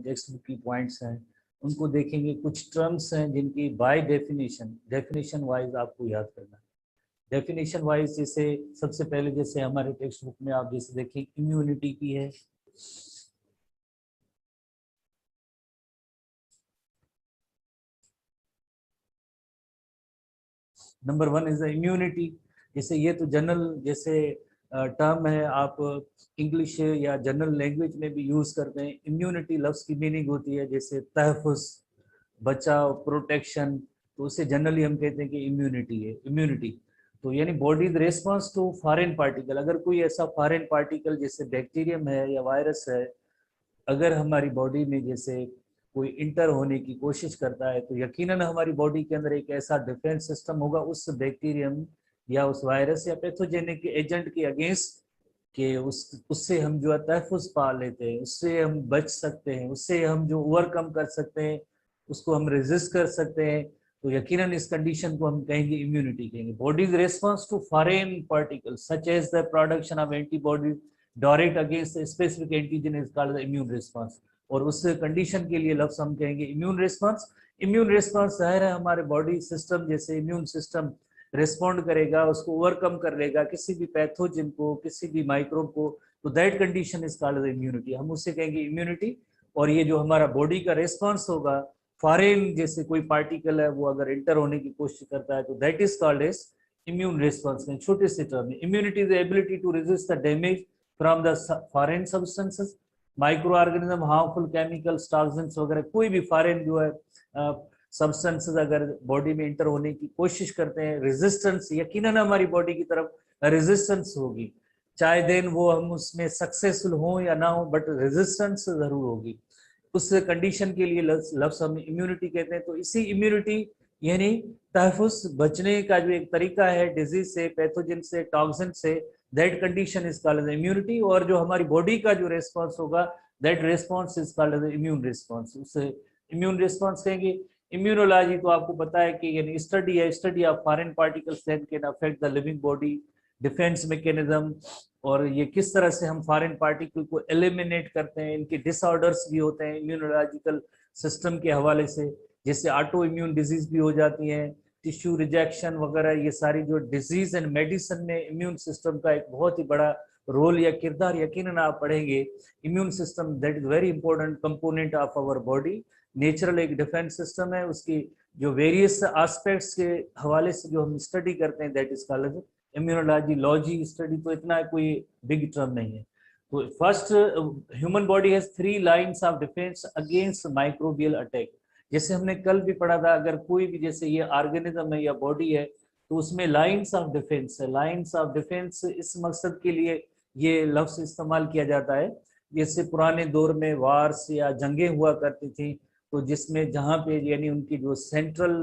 Text book की points हैं उनको देखेंगे। कुछ टर्म्स हैं जिनकी बाय डेफिनेशन वाइज आपको याद करना है। डेफिनेशन वाइज जैसे सबसे पहले जैसे हमारे टेक्स्ट बुक में आप जैसे देखें इम्यूनिटी की है। Number 1 is the immunity. जैसे ये तो जनरल जैसे टर्म है, आप इंग्लिश या जनरल लैंग्वेज में भी यूज करते हैं। इम्यूनिटी लफ्ज की मीनिंग होती है जैसे तहफ़्फ़ुज़, बचाव, प्रोटेक्शन, तो उसे जनरली हम कहते हैं कि इम्यूनिटी है। इम्यूनिटी तो यानी body response to foreign particle. अगर कोई ऐसा फॉरेन पार्टिकल जैसे बैक्टीरियम है या वायरस है, अगर हमारी बॉडी में जैसे कोई इंटर होने की कोशिश करता है तो यकीनन हमारी बॉडी के अंदर एक ऐसा डिफेंस सिस्टम होगा उस बैक्टीरियम या उस वायरस या पैथोजेनिक एजेंट के अगेंस्ट कि उससे हम जो है तहफ़्फ़ुज़ पा लेते हैं, उससे हम बच सकते हैं, उससे हम जो ओवरकम कर सकते हैं, उसको हम रेजिस्ट कर सकते हैं। तो यकीनन इस कंडीशन को हम कहेंगे इम्यूनिटी कहेंगे। Body's response to foreign particles such as the production of antibody direct against specific antigen is called the immune response. और उस कंडीशन के लिए लफ्ज हम कहेंगे इम्यून रिस्पॉन्स। इम्यून रिस्पॉन्स जाहिर है हमारे बॉडी सिस्टम जैसे इम्यून सिस्टम रिस्पॉन्ड करेगा, उसको ओवरकम कर लेगा किसी भी पैथोजन को, किसी भी माइक्रोब को, तो that condition is called immunity, हम उससे कहेंगे इम्यूनिटी। और ये जो हमारा बॉडी का रिस्पॉन्स होगा फॉरेन जैसे कोई पार्टिकल है वो अगर इंटर होने की कोशिश करता है तो that is called as immune response. छोटे से टर्म में immunity is ability to resist the damage from the foreign substances, microorganism, harmful chemicals, toxins वगैरह, कोई भी फॉरेन जो है सब्सटेंसेस अगर बॉडी में इंटर होने की कोशिश करते हैं, रेजिस्टेंस यकीनन हमारी बॉडी की तरफ रेजिस्टेंस होगी, चाहे देन वो हम उसमें सक्सेसफुल हो या ना हो, बट रेजिस्टेंस जरूर होगी। उस कंडीशन के लिए लफ्ज हम इम्यूनिटी कहते हैं। तो इसी इम्यूनिटी यानी तहफ़्फ़ुज़, बचने का जो एक तरीका है डिजीज से, पैथोजन से, टॉक्सिन से, that condition is called immunity. और जो हमारी बॉडी का जो रिस्पॉन्स होगा that response is called immune response, उसे इम्यून रिस्पॉन्स कहेंगे। इम्यूनोलॉजी तो आपको पता है कि यानी स्टडी है, study of foreign particles that can affect the living body, defence mechanism, और ये किस तरह से हम फॉरेन पार्टिकल को एलिमिनेट करते हैं। इनके डिसऑर्डर्स भी होते हैं इम्यूनोलॉजिकल सिस्टम के हवाले से, जैसे ऑटो इम्यून डिजीज भी हो जाती हैं, टिश्यू रिजेक्शन वगैरह। ये सारी जो डिजीज एंड मेडिसिन में इम्यून सिस्टम का एक बहुत ही बड़ा रोल या किरदार यकीनन आप पढ़ेंगे। Immune system that is very important component of our body. Natural एक डिफेंस सिस्टम है, उसकी जो वेरियस एस्पेक्ट्स के हवाले से जो हम स्टडी करते हैं that is called immunology. Logy study तो इतना कोई बिग टर्म नहीं है। तो first, human body has 3 lines of defence against microbial attack. जैसे हमने कल भी पढ़ा था, अगर कोई भी जैसे ये ऑर्गेनिज्म है या बॉडी है तो उसमें लाइंस ऑफ डिफेंस है। लाइंस ऑफ डिफेंस इस मकसद के लिए ये लफ्ज इस्तेमाल किया जाता है, जैसे पुराने दौर में वार्स या जंगें हुआ करती थी, तो जिसमें जहाँ पे यानी उनकी जो सेंट्रल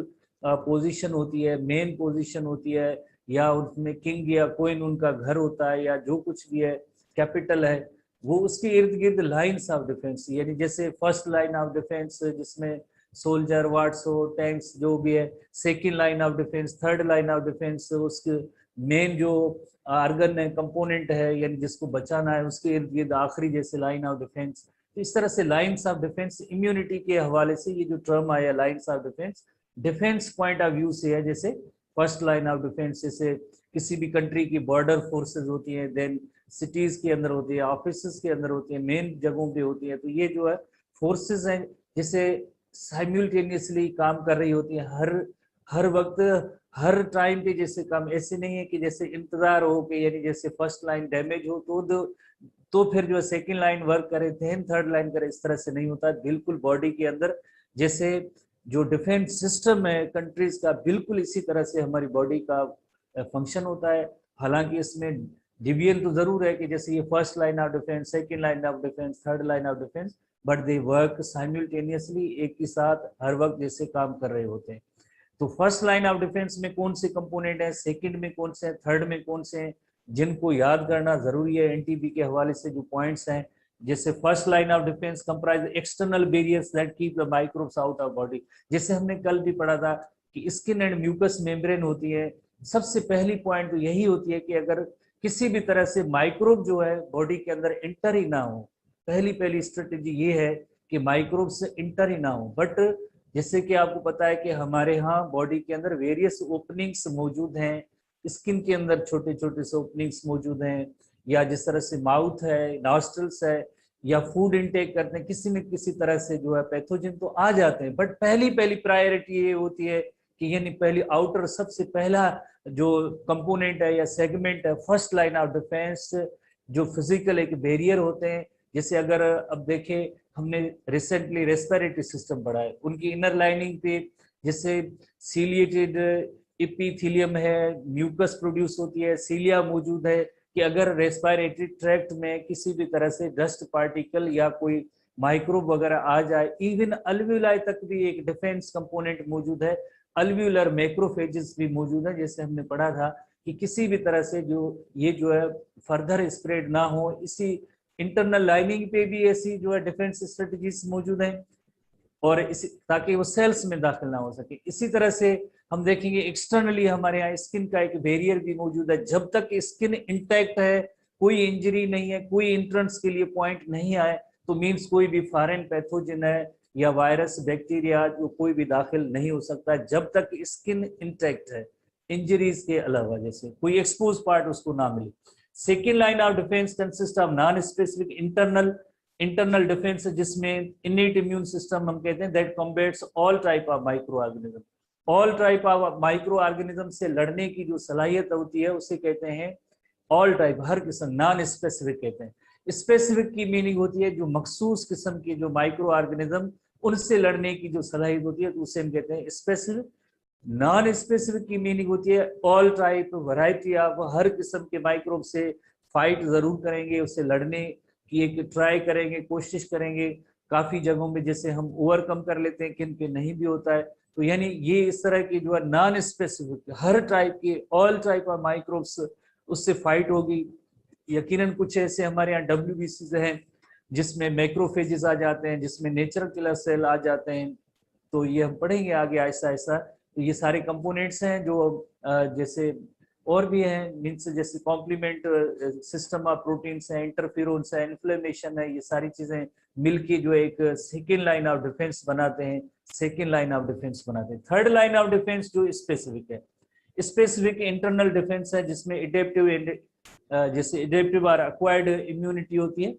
पोजीशन होती है, मेन पोजीशन होती है, या उसमें किंग या कोइन उनका घर होता है, या जो कुछ भी है कैपिटल है, वो उसके इर्द गिर्द लाइन्स ऑफ डिफेंस, यानी जैसे फर्स्ट लाइन ऑफ डिफेंस जिसमें सोल्जर, वार्ड्स हो, टैंक्स जो भी है, second line of defence, third line of defence, उसके मेन जो आर्गन है, कंपोनेंट है, यानी जिसको बचाना है, उसके इर्द गिर्द आखिरी जैसे लाइन ऑफ डिफेंस। तो इस तरह से लाइन्स ऑफ डिफेंस इम्यूनिटी के हवाले से ये जो टर्म आया lines of defence, defence point of view से है। जैसे फर्स्ट लाइन ऑफ डिफेंस जैसे किसी भी कंट्री की बॉर्डर फोर्सेस होती है, देन सिटीज के अंदर होती है, ऑफिस के अंदर होती है, मेन जगहों पे होती है, तो ये जो है फोर्सेस हैं जैसे साइमल्टेनियसली काम कर रही होती है, हर वक्त हर टाइम पे जैसे काम, ऐसे नहीं है कि जैसे इंतजार हो कि यानी जैसे फर्स्ट लाइन डैमेज हो तो फिर जो सेकंड लाइन वर्क करे, देन थर्ड लाइन करे, इस तरह से नहीं होता। बिल्कुल बॉडी के अंदर जैसे जो डिफेंस सिस्टम है कंट्रीज का, बिल्कुल इसी तरह से हमारी बॉडी का फंक्शन होता है। हालांकि इसमें डिवीजन तो जरूर है कि जैसे ये first line of defence, second line of defence, third line of defence, but they work simultaneously, एक ही साथ हर वक्त जैसे काम कर रहे होते हैं। तो फर्स्ट लाइन ऑफ डिफेंस में कौन से कंपोनेंट है, सेकंड में कौन से हैं, थर्ड में कौन से हैं, जिनको याद करना जरूरी है एनटीबी के हवाले से जो पॉइंट्स हैं। जैसे first line of defence comprise external barriers that keep the microbes out of body. जैसे हमने कल भी पढ़ा था कि स्किन एंड म्यूकस मेम्ब्रेन होती है। सबसे पहली पॉइंट तो यही होती है कि अगर किसी भी तरह से माइक्रोब जो है बॉडी के अंदर एंटर ही ना हो, पहली स्ट्रेटेजी ये है कि माइक्रोब्स इंटर ही ना हो। बट जैसे कि आपको पता है कि हमारे यहाँ बॉडी के अंदर वेरियस ओपनिंग्स मौजूद हैं, स्किन के अंदर छोटे छोटे से ओपनिंग्स मौजूद हैं, या जिस तरह से माउथ है, नॉस्ट्रल्स है, या फूड इनटेक करते हैं, किसी न किसी तरह से जो है पैथोजन तो आ जाते हैं। बट पहली पहली प्रायोरिटी ये होती है कि यानी पहली आउटर सबसे पहला जो कंपोनेंट है या सेगमेंट है, फर्स्ट लाइन ऑफ डिफेंस, जो फिजिकल एक बैरियर होते हैं। जैसे अगर अब देखें, हमने रिसेंटली रेस्पिरेटरी सिस्टम पढ़ा है, उनकी इनर लाइनिंग पे जैसे सीलिएटेड एपिथेलियम है, म्यूकस प्रोड्यूस होती है, सीलिया मौजूद है, कि अगर रेस्पिरेटरी ट्रैक्ट में किसी भी तरह से डस्ट पार्टिकल या कोई माइक्रोब वगैरह आ जाए, इवन अल्वियोलाई तक भी एक डिफेंस कंपोनेंट मौजूद है, अल्वियोलर मैक्रोफेजेस भी मौजूद है। जैसे हमने पढ़ा था कि किसी भी तरह से जो ये जो है फर्दर स्प्रेड ना हो, इसी इंटरनल लाइनिंग पे भी ऐसी जो है डिफेंस स्ट्रेटजीज मौजूद हैं, और इसी ताकि वो सेल्स में दाखिल ना हो सके। इसी तरह से हम देखेंगे एक्सटर्नली हमारे यहाँ स्किन का एक बैरियर भी मौजूद है। जब तक स्किन इंटैक्ट है, कोई इंजरी नहीं है, कोई इंट्रेंस के लिए पॉइंट नहीं आए, तो मीन्स कोई भी फॉरेन पैथोजन है या वायरस बैक्टीरिया जो कोई भी दाखिल नहीं हो सकता, जब तक स्किन इंटैक्ट है, इंजरीज के अलावा, जैसे कोई एक्सपोज पार्ट उसको ना मिले। Second line of defence consist of non specific internal defence, जिसमें इनेट इम्यून सिस्टम हम कहते हैं, that combats all type of micro organism. All type of micro organism से लड़ने की जो सलाहियत होती है उसे कहते हैं ऑल टाइप, हर किस्म। नॉन स्पेसिफिक कहते हैं। स्पेसिफिक की मीनिंग होती है जो मखसूस किस्म की जो माइक्रो ऑर्गेनिज्म, उनसे लड़ने की जो सलाहियत होती है, तो उसे हम कहते हैं स्पेसिफिक। नॉन स्पेसिफिक की मीनिंग होती है ऑल टाइप, वैरायटी ऑफ, हर किस्म के माइक्रोब से फाइट जरूर करेंगे, उससे लड़ने की एक ट्राई करेंगे, कोशिश करेंगे। काफी जगहों में जैसे हम ओवरकम कर लेते हैं, किन पे नहीं भी होता है। तो यानी ये इस तरह की जो है नॉन स्पेसिफिक, हर टाइप के, ऑल टाइप ऑफ माइक्रोब्स उससे फाइट होगी। यकीनन कुछ ऐसे हमारे यहाँ WBCs हैं जिसमें मैक्रोफेजेस आ जाते हैं, जिसमें नेचुरल किलर सेल आ जाते हैं। तो ये हम पढ़ेंगे आगे आहिस्ता आहिस्ता। तो ये सारे कंपोनेंट्स हैं जो जैसे और भी हैं, मीन्स जैसे कॉम्प्लीमेंट सिस्टम ऑफ प्रोटीन्स हैं, इंटरफेरोन्स है, इन्फ्लेमेशन है, ये सारी चीजें मिलके जो एक सेकेंड लाइन ऑफ डिफेंस बनाते हैं, सेकेंड लाइन ऑफ डिफेंस बनाते हैं। थर्ड लाइन ऑफ डिफेंस जो स्पेसिफिक है, स्पेसिफिक इंटरनल डिफेंस है, जिसमें एडेप्टिव जैसे एडेप्टिव और एक्वायर्ड इम्यूनिटी होती है,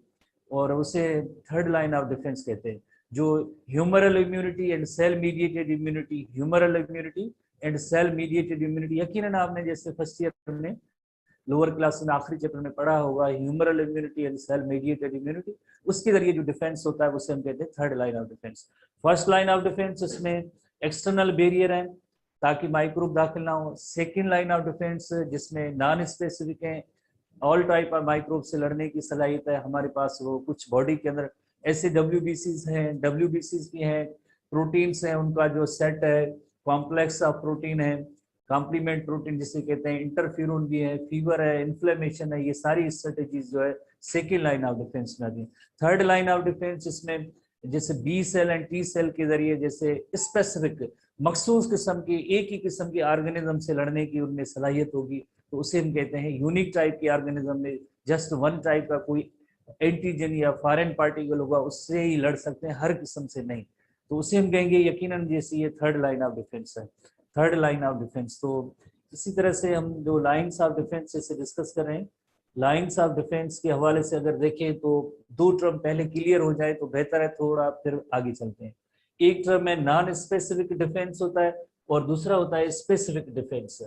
और उसे थर्ड लाइन ऑफ डिफेंस कहते हैं। जो humoral immunity and cell mediated immunity, humoral immunity and cell mediated immunity, यकीनन आपने जैसे फर्स्ट ईयर में लोअर क्लास में आखिरी चैप्टर में पढ़ा होगा, humoral immunity and cell mediated immunity, उसके जरिए जो डिफेंस होता है उसे हम कहते हैं third line of defence. First line of defence इसमें एक्सटर्नल बैरियर है ताकि माइक्रोब दाखिल ना हो। सेकेंड लाइन ऑफ डिफेंस जिसमें नॉन स्पेसिफिक है, ऑल टाइप ऑफ माइक्रोब से लड़ने की सलाहियत है हमारे पास। वो कुछ बॉडी के अंदर ऐसे WBCs हैं, WBCs की हैं, प्रोटीन्स हैं, उनका जो सेट है, कॉम्प्लेक्स ऑफ प्रोटीन है, कॉम्प्लीमेंट प्रोटीन जिसे कहते हैं, इंटरफ्यूरन भी है, फीवर है, इन्फ्लेमेशन है, ये सारी स्ट्रेटेजीज जो है सेकेंड लाइन ऑफ डिफेंस में आती है। थर्ड लाइन ऑफ डिफेंस इसमें जैसे B cell and T cell के जरिए जैसे स्पेसिफिक मखसूस किस्म की, एक ही किस्म की ऑर्गेनिज्म से लड़ने की उनमें सलाहियत होगी, तो उसे हम कहते हैं यूनिक टाइप की ऑर्गेनिज्म में जस्ट वन टाइप का कोई एंटीजन या फॉरेन पार्टिकल होगा उससे ही लड़ सकते हैं, हर किस्म से नहीं, तो उसे हम कहेंगे यकीनन जैसे ये थर्ड लाइन ऑफ डिफेंस है, थर्ड लाइन ऑफ डिफेंस। तो इसी तरह से हम जो लाइंस ऑफ डिफेंस से डिस्कस कर रहे हैं, लाइंस ऑफ डिफेंस के हवाले से अगर देखें तो दो टर्म पहले क्लियर हो जाए तो बेहतर है, थोड़ा फिर आगे चलते हैं। एक टर्म है नॉन स्पेसिफिक डिफेंस होता है, और दूसरा होता है स्पेसिफिक डिफेंस।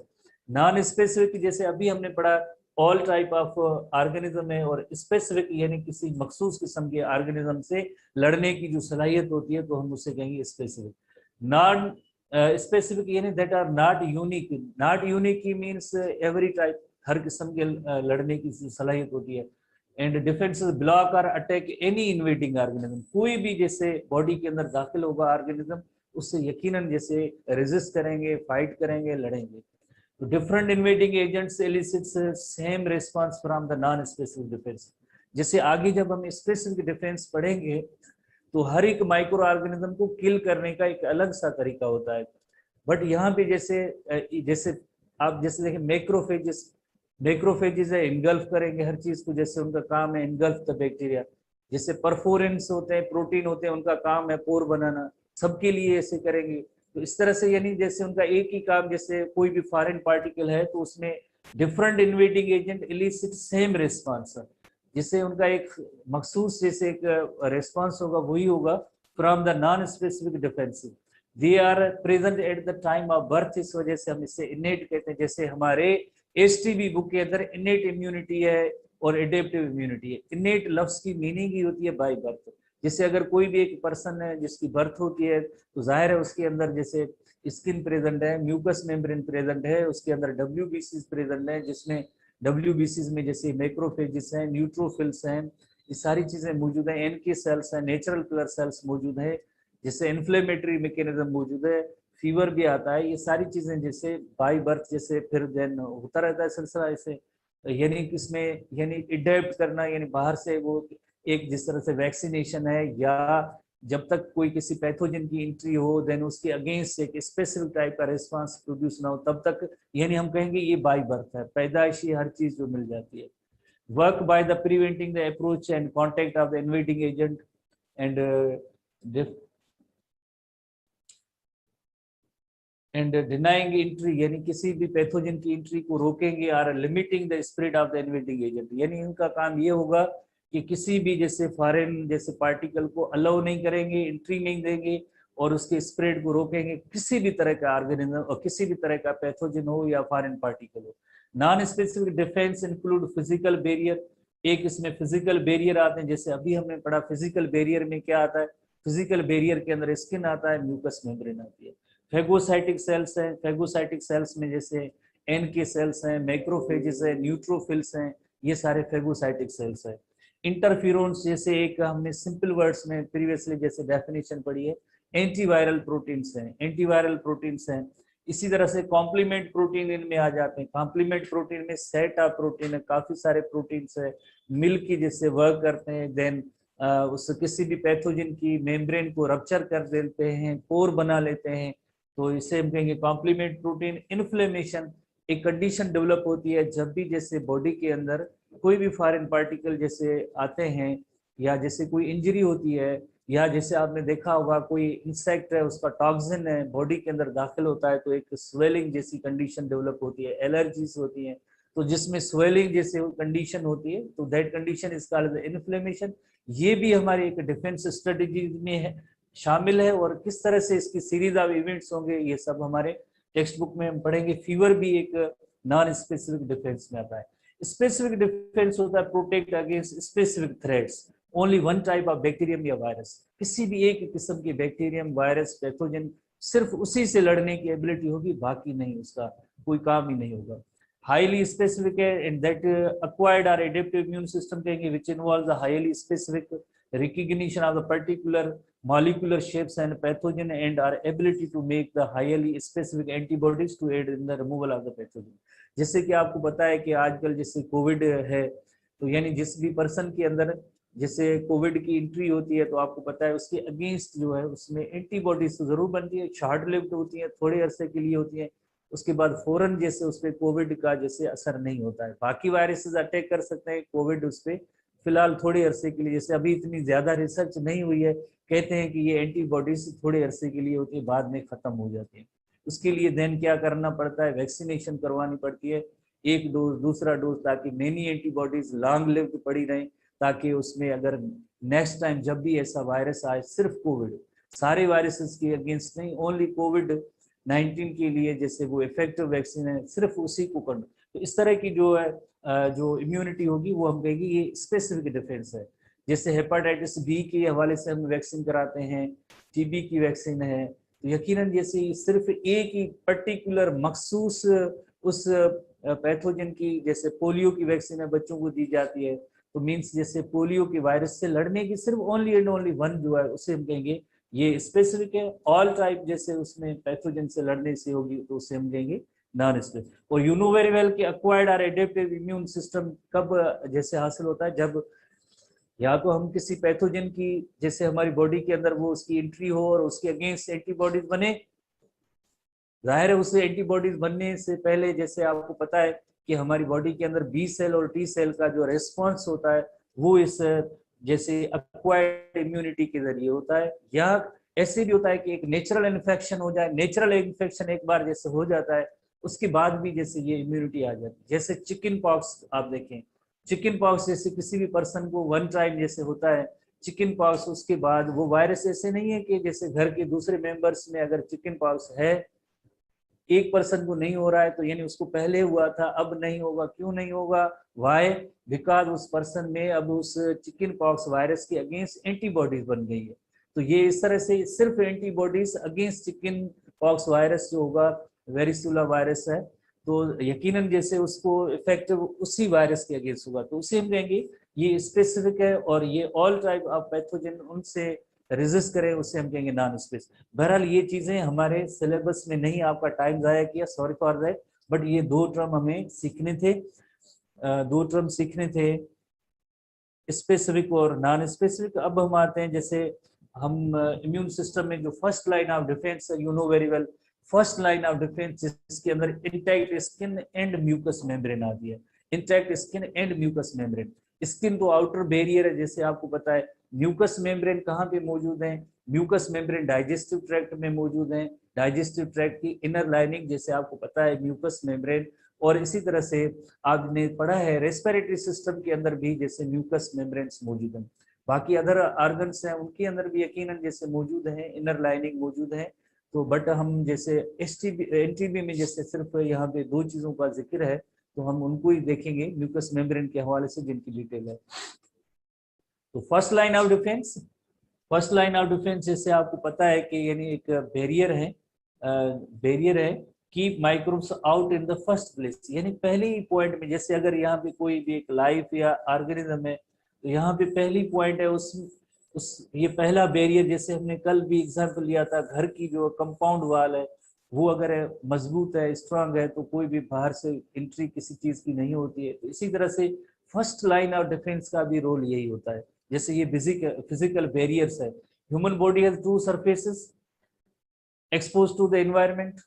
नॉन स्पेसिफिक जैसे अभी हमने पढ़ा ऑल टाइप ऑफ ऑर्गेनिज्म है, और स्पेसिफिक यानी किसी मखसूस किस्म के ऑर्गेनिज्म से लड़ने की जो सलाहियत होती है तो हम उसे कहेंगे स्पेसिफिक। नॉन स्पेसिफिक यानी that are not unique, not unique he means every type, हर किस्म के लड़ने की सलाहियत होती है। एंड डिफेंस ब्लॉक और अटैक एनी इन्वेडिंग ऑर्गेनिज्म, कोई भी जैसे बॉडी के अंदर दाखिल होगा ऑर्गेनिज्म उससे यकीनन जैसे रेजिस्ट करेंगे, फाइट करेंगे, लड़ेंगे। तो different invading agents एलिसिट्स same response from the non specific defence. जैसे आगे जब हम स्पेसिफिक डिफेंस पढ़ेंगे तो हर एक माइक्रो ऑर्गेनिज्म को किल करने का एक अलग सा तरीका होता है। बट यहाँ पे जैसे जैसे आप जैसे देखें मैक्रोफेजेस, मैक्रोफेजेस है इनगल्फ करेंगे हर चीज को, जैसे उनका काम है इनगल्फ द बैक्टीरिया। जैसे परफोरेंस होते हैं, प्रोटीन होते हैं, उनका काम है पोर बनाना, सबके लिए ऐसे करेंगे। तो इस तरह से यानी जैसे उनका एक ही काम, जैसे कोई भी फॉरेन पार्टिकल है तो उसमें different invading agent illicit same response, जिससे उनका एक मखसूस जैसे एक रिस्पॉन्स होगा, वही होगा from the non specific defensive. They are present at the time of birth, इस वजह से हम इसे इनेट कहते हैं। जैसे हमारे एसटीबी बुक के अंदर इनेट इम्यूनिटी है और एडेप्टिव इम्यूनिटी है। इनेट लफ्ज की मीनिंग ही होती है बाय बर्थ। जैसे अगर कोई भी एक पर्सन है जिसकी बर्थ होती है तो जाहिर है उसके अंदर जैसे स्किन प्रेजेंट है, म्यूकस मेम्ब्रेन प्रेजेंट है, उसके अंदर डब्ल्यूबीसीज प्रेजेंट है, जिसमें डब्ल्यूबीसीज में जैसे मैक्रोफेजिस हैं, न्यूट्रोफिल्स हैं, ये सारी चीजें मौजूद हैं, एनके सेल्स हैं, नेचुरल किलर सेल्स मौजूद है, जैसे इन्फ्लेमेटरी मैकेनिज्म मौजूद है, फीवर भी आता है। ये सारी चीजें जैसे बाय बर्थ जैसे फिर देन होता रहता है सिलसिला ऐसे, यानी किसमें यानी अडेप्ट करना, यानी बाहर से वो एक जिस तरह से वैक्सीनेशन है, या जब तक कोई किसी पैथोजन की एंट्री हो देन उसके अगेंस्ट एक स्पेसिफिक टाइप का रिस्पांस प्रोड्यूस ना हो, तब तक यानी हम कहेंगे ये बाय बर्थ है, पैदाइशी हर चीज जो मिल जाती है। Work by the preventing the approach and contact of the invading agent and denying entry, यानी किसी भी पैथोजन की एंट्री को रोकेंगे, और limiting the spread of the invading agent, यानी इनका काम ये होगा कि किसी भी जैसे फॉरेन जैसे पार्टिकल को अलाउ नहीं करेंगे, एंट्री नहीं देंगे, और उसके स्प्रेड को रोकेंगे, किसी भी तरह का ऑर्गेनिज्म और किसी भी तरह का पैथोजन हो या फॉरेन पार्टिकल हो। Non specific defence include physical barrier, एक इसमें फिजिकल बैरियर आते हैं, जैसे अभी हमने पढ़ा फिजिकल बैरियर में क्या आता है, फिजिकल बैरियर के अंदर स्किन आता है, म्यूकस मेम्ब्रेन आती है। फेगोसाइटिक सेल्स हैं, फेगोसाइटिक सेल्स में जैसे एन के सेल्स हैं, मैक्रोफेजेस है, न्यूट्रोफिल्स हैं, ये सारे फेगोसाइटिक सेल्स हैं। इंटरफेरोन्स जैसे एक हमने सिंपल वर्ड्स में प्रीवियसली जैसे डेफिनेशन पढ़ी है, एंटीवायरल प्रोटीन्स हैं, एंटीवायरल प्रोटीन्स हैं। इसी तरह से कॉम्प्लीमेंट प्रोटीन इनमें आ जाते हैं। कॉम्प्लीमेंट प्रोटीन में सेट ऑफ प्रोटीन है, काफी सारे प्रोटीन्स है, मिल्क की जैसे वर्क करते हैं, देन उस किसी भी पैथोजन की मेम्ब्रेन को रप्चर कर देते हैं, पोर बना लेते हैं, तो इसे हम कहेंगे कॉम्प्लीमेंट प्रोटीन। इन्फ्लेमेशन एक कंडीशन डेवलप होती है जब भी जैसे बॉडी के अंदर कोई भी फॉरेन पार्टिकल जैसे आते हैं, या जैसे कोई इंजरी होती है, या जैसे आपने देखा होगा कोई इंसेक्ट है उसका टॉक्सिन है बॉडी के अंदर दाखिल होता है, तो एक स्वेलिंग जैसी कंडीशन डेवलप होती है, एलर्जीज होती हैं, तो जिसमें स्वेलिंग जैसे कंडीशन होती है तो that condition is called inflammation. ये भी हमारी एक डिफेंस स्ट्रेटेजी में है, शामिल है, और किस तरह से इसकी सीरीज ऑफ इवेंट्स होंगे ये सब हमारे टेक्स्ट बुक में हम पढ़ेंगे। फीवर भी एक नॉन स्पेसिफिक डिफेंस में आता है। स्पेसिफिक डिफेंस होता है protect against specific threats, only one type of bacterium या वायरस, किसी भी एक किस्म के बैक्टीरियम वायरस पैथोजन सिर्फ उसी से लड़ने की एबिलिटी होगी, बाकी नहीं, उसका कोई काम ही नहीं होगा। हाईली स्पेसिफिक है and that acquired or adaptive immune system कहेंगे which involves a highly specific recognition of the particular molecular shapes and pathogen and our ability to make the highly specific antibodies to aid in the removal of the pathogen। जैसे कि आपको पता है कि आजकल जैसे Covid है, तो यानी जिस भी पर्सन के अंदर जैसे कोविड की एंट्री होती है तो आपको पता है उसके अगेंस्ट जो है उसमें एंटीबॉडीज तो जरूर बनती है, शॉर्ट लिव्ड होती है, थोड़े अरसे के लिए होती है, उसके बाद फौरन जैसे उस पर कोविड का जैसे असर नहीं होता है। बाकी वायरसेस अटैक कर सकते हैं, कोविड उस पर फिलहाल थोड़े अरसे के लिए, जैसे अभी इतनी ज्यादा रिसर्च नहीं हुई है, कहते हैं कि ये एंटीबॉडीज थोड़े अरसे के लिए होती है, बाद में खत्म हो जाती है। उसके लिए देन क्या करना पड़ता है, वैक्सीनेशन करवानी पड़ती है, एक डोज दूसरा डोज, ताकि मेनी एंटीबॉडीज लॉन्ग लिव्ड पड़ी रहें, ताकि उसमें अगर नेक्स्ट टाइम जब भी ऐसा वायरस आए, सिर्फ कोविड, सारे वायरसेस के अगेंस्ट नहीं, ओनली कोविड 19 के लिए जैसे वो इफेक्टिव वैक्सीन है, सिर्फ उसी को करना। तो इस तरह की जो है जो इम्यूनिटी होगी वो हम कहेंगे ये स्पेसिफिक डिफेंस है। जैसे हेपेटाइटिस बी के हवाले से हम वैक्सीन कराते हैं, टीबी की वैक्सीन है, तो यकीनन जैसे सिर्फ एक ही पर्टिकुलर मखसूस उस पैथोजन की, जैसे पोलियो की वैक्सीन है बच्चों को दी जाती है, तो मीन्स जैसे पोलियो के वायरस से लड़ने की सिर्फ ओनली एंड ओनली वन जो है उसे हम कहेंगे ये स्पेसिफिक है। ऑल टाइप जैसे उसमें पैथोजन से लड़ने से होगी तो उसे हम कहेंगे नॉन स्पेसिफिक। और यू नो वेरी वेल कि एक्वायर्ड और एडेप्टिव इम्यून सिस्टम कब जैसे हासिल होता है, जब या तो हम किसी पैथोजन की जैसे हमारी बॉडी के अंदर वो उसकी एंट्री हो और उसके अगेंस्ट एंटीबॉडीज बने। जाहिर है उसे एंटीबॉडीज बनने से पहले जैसे आपको पता है कि हमारी बॉडी के अंदर बी सेल और टी सेल का जो रेस्पॉन्स होता है वो इस जैसे एक्वायर्ड इम्यूनिटी के जरिए होता है, या ऐसे भी होता है कि एक नेचुरल इन्फेक्शन हो जाए, नेचुरल इन्फेक्शन एक बार जैसे हो जाता है उसके बाद भी जैसे ये इम्यूनिटी आ जाती है। जैसे चिकन पॉक्स आप देखें, चिकन पॉक्स जैसे किसी भी पर्सन को वन टाइम जैसे होता है चिकन पॉक्स, उसके बाद वो वायरस ऐसे नहीं है कि जैसे घर के दूसरे मेंबर्स में अगर चिकन पॉक्स है, एक पर्सन को नहीं हो रहा है तो यानी उसको पहले हुआ था अब नहीं होगा, क्यों नहीं होगा, वाई, बिकॉज उस पर्सन में अब उस चिकन पॉक्स वायरस के अगेंस्ट एंटीबॉडीज बन गई है। तो ये इस तरह से सिर्फ antibodies against chicken pox virus जो होगा, वेरिसुला वायरस है, तो यकीनन जैसे उसको इफेक्ट उसी वायरस के अगेंस्ट होगा, तो उसे हम कहेंगे ये स्पेसिफिक है, और ये ऑल टाइप ऑफ पैथोजन उनसे रेजिस्ट करें उसे हम कहेंगे नॉन स्पेसिफिक। बहरहाल ये चीजें हमारे सिलेबस में नहीं, आपका टाइम जाया किया, सॉरी फॉर दैट, बट ये दो टर्म हमें सीखने थे, दो टर्म सीखने थे, स्पेसिफिक और नॉन स्पेसिफिक। अब हम आते हैं जैसे हम इम्यून सिस्टम में जो फर्स्ट लाइन ऑफ डिफेंस है, you know very well, first line of defence जिसके अंदर intact skin and mucous membrane आती है, intact skin and mucous membrane. Skin तो आउटर बैरियर है जैसे आपको पता है, म्यूकस मेम्ब्रेन कहाँ पे मौजूद है, म्यूकस मेम्ब्रेन डाइजेस्टिव ट्रैक्ट में मौजूद है, डाइजेस्टिव ट्रैक्ट की इनर लाइनिंग जैसे आपको पता है म्यूकस मेम्ब्रेन, और इसी तरह से आपने पढ़ा है रेस्पिरेटरी सिस्टम के अंदर भी जैसे म्यूकस मेम्ब्रेन्स मौजूद हैं, बाकी अदर ऑर्गन्स हैं उनके अंदर भी यकीनन जैसे मौजूद है, इनर लाइनिंग मौजूद है। तो बट हम जैसे एनटीबी में जैसे सिर्फ यहाँ पे दो चीजों का जिक्र है, तो हम उनको ही देखेंगे म्यूकस मेम्ब्रेन के हवाले से जिनकी डिटेल है। तो first line of defence, first line of defence जैसे आपको पता है कि यानी एक बैरियर है, बैरियर है, keep microbes out in the first place, यानी पहले ही पॉइंट में, जैसे अगर यहाँ पे कोई भी एक लाइफ या ऑर्गेनिज्म है तो यहाँ पे पहली पॉइंट है उस ये पहला बैरियर, जैसे हमने कल भी एग्जांपल लिया था, घर की जो कंपाउंड वाल है वो अगर मजबूत है, स्ट्रांग है, तो कोई भी बाहर से एंट्री किसी चीज की नहीं होती है। तो इसी तरह से फर्स्ट लाइन ऑफ डिफेंस का भी रोल यही होता है। जैसे ये फिजिकल बैरियर्स है, human body has two surfaces expose to the environment,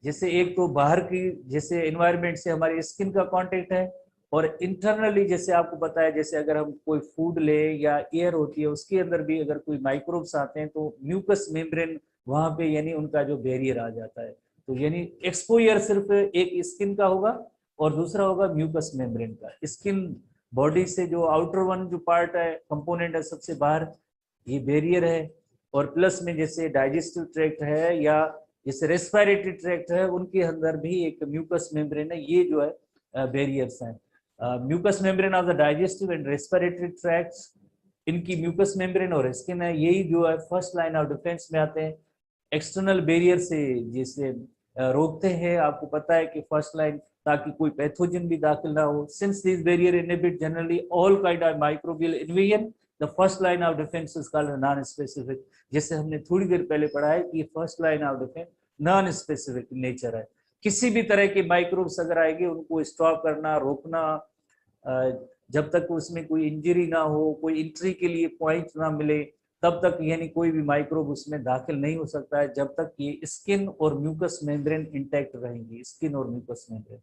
जैसे एक तो बाहर की जैसे एनवायरनमेंट से हमारी स्किन का कांटेक्ट है, और इंटरनली जैसे आपको पता है जैसे अगर हम कोई फूड ले या एयर होती है उसके अंदर भी अगर कोई माइक्रोब्स आते हैं तो म्यूकस मेम्ब्रेन वहां पे यानी उनका जो बैरियर आ जाता है। तो यानी एक्सपोजर सिर्फ एक स्किन का होगा और दूसरा होगा म्यूकस मेम्ब्रेन का। स्किन बॉडी से जो आउटर वन जो पार्ट है, कंपोनेंट है सबसे बाहर, ये बैरियर है, और प्लस में जैसे डाइजेस्टिव ट्रैक्ट है या जैसे रेस्पिरेटरी ट्रैक्ट है उनके अंदर भी एक म्यूकस मेम्ब्रेन है, ये जो है बैरियर्स हैं। Mucous membrane of the digestive and respiratory tracts, इनकी म्यूकस मेम्ब्रेन और स्किन है, यही जो है फर्स्ट लाइन ऑफ डिफेंस में आते हैं। एक्सटर्नल बैरियर से जैसे रोकते हैं, आपको पता है कि फर्स्ट लाइन ताकि कोई पैथोजन भी दाखिल ना हो, since this barrier inhibit generally all kind of microbial invasion, the first line of defence is called non specific. जैसे हमने थोड़ी देर पहले पढ़ा है कि first line of defence non specific nature है, किसी भी तरह के माइक्रोब्स अगर आएंगे उनको स्टॉप करना, रोकना, जब तक उसमें कोई इंजरी ना हो, कोई एंट्री के लिए पॉइंट ना मिले, तब तक यानी कोई भी माइक्रोब उसमें दाखिल नहीं हो सकता है, जब तक ये स्किन और म्यूकस मेम्ब्रेन इंटैक्ट रहेंगी, स्किन और म्यूकस मेम्ब्रेन।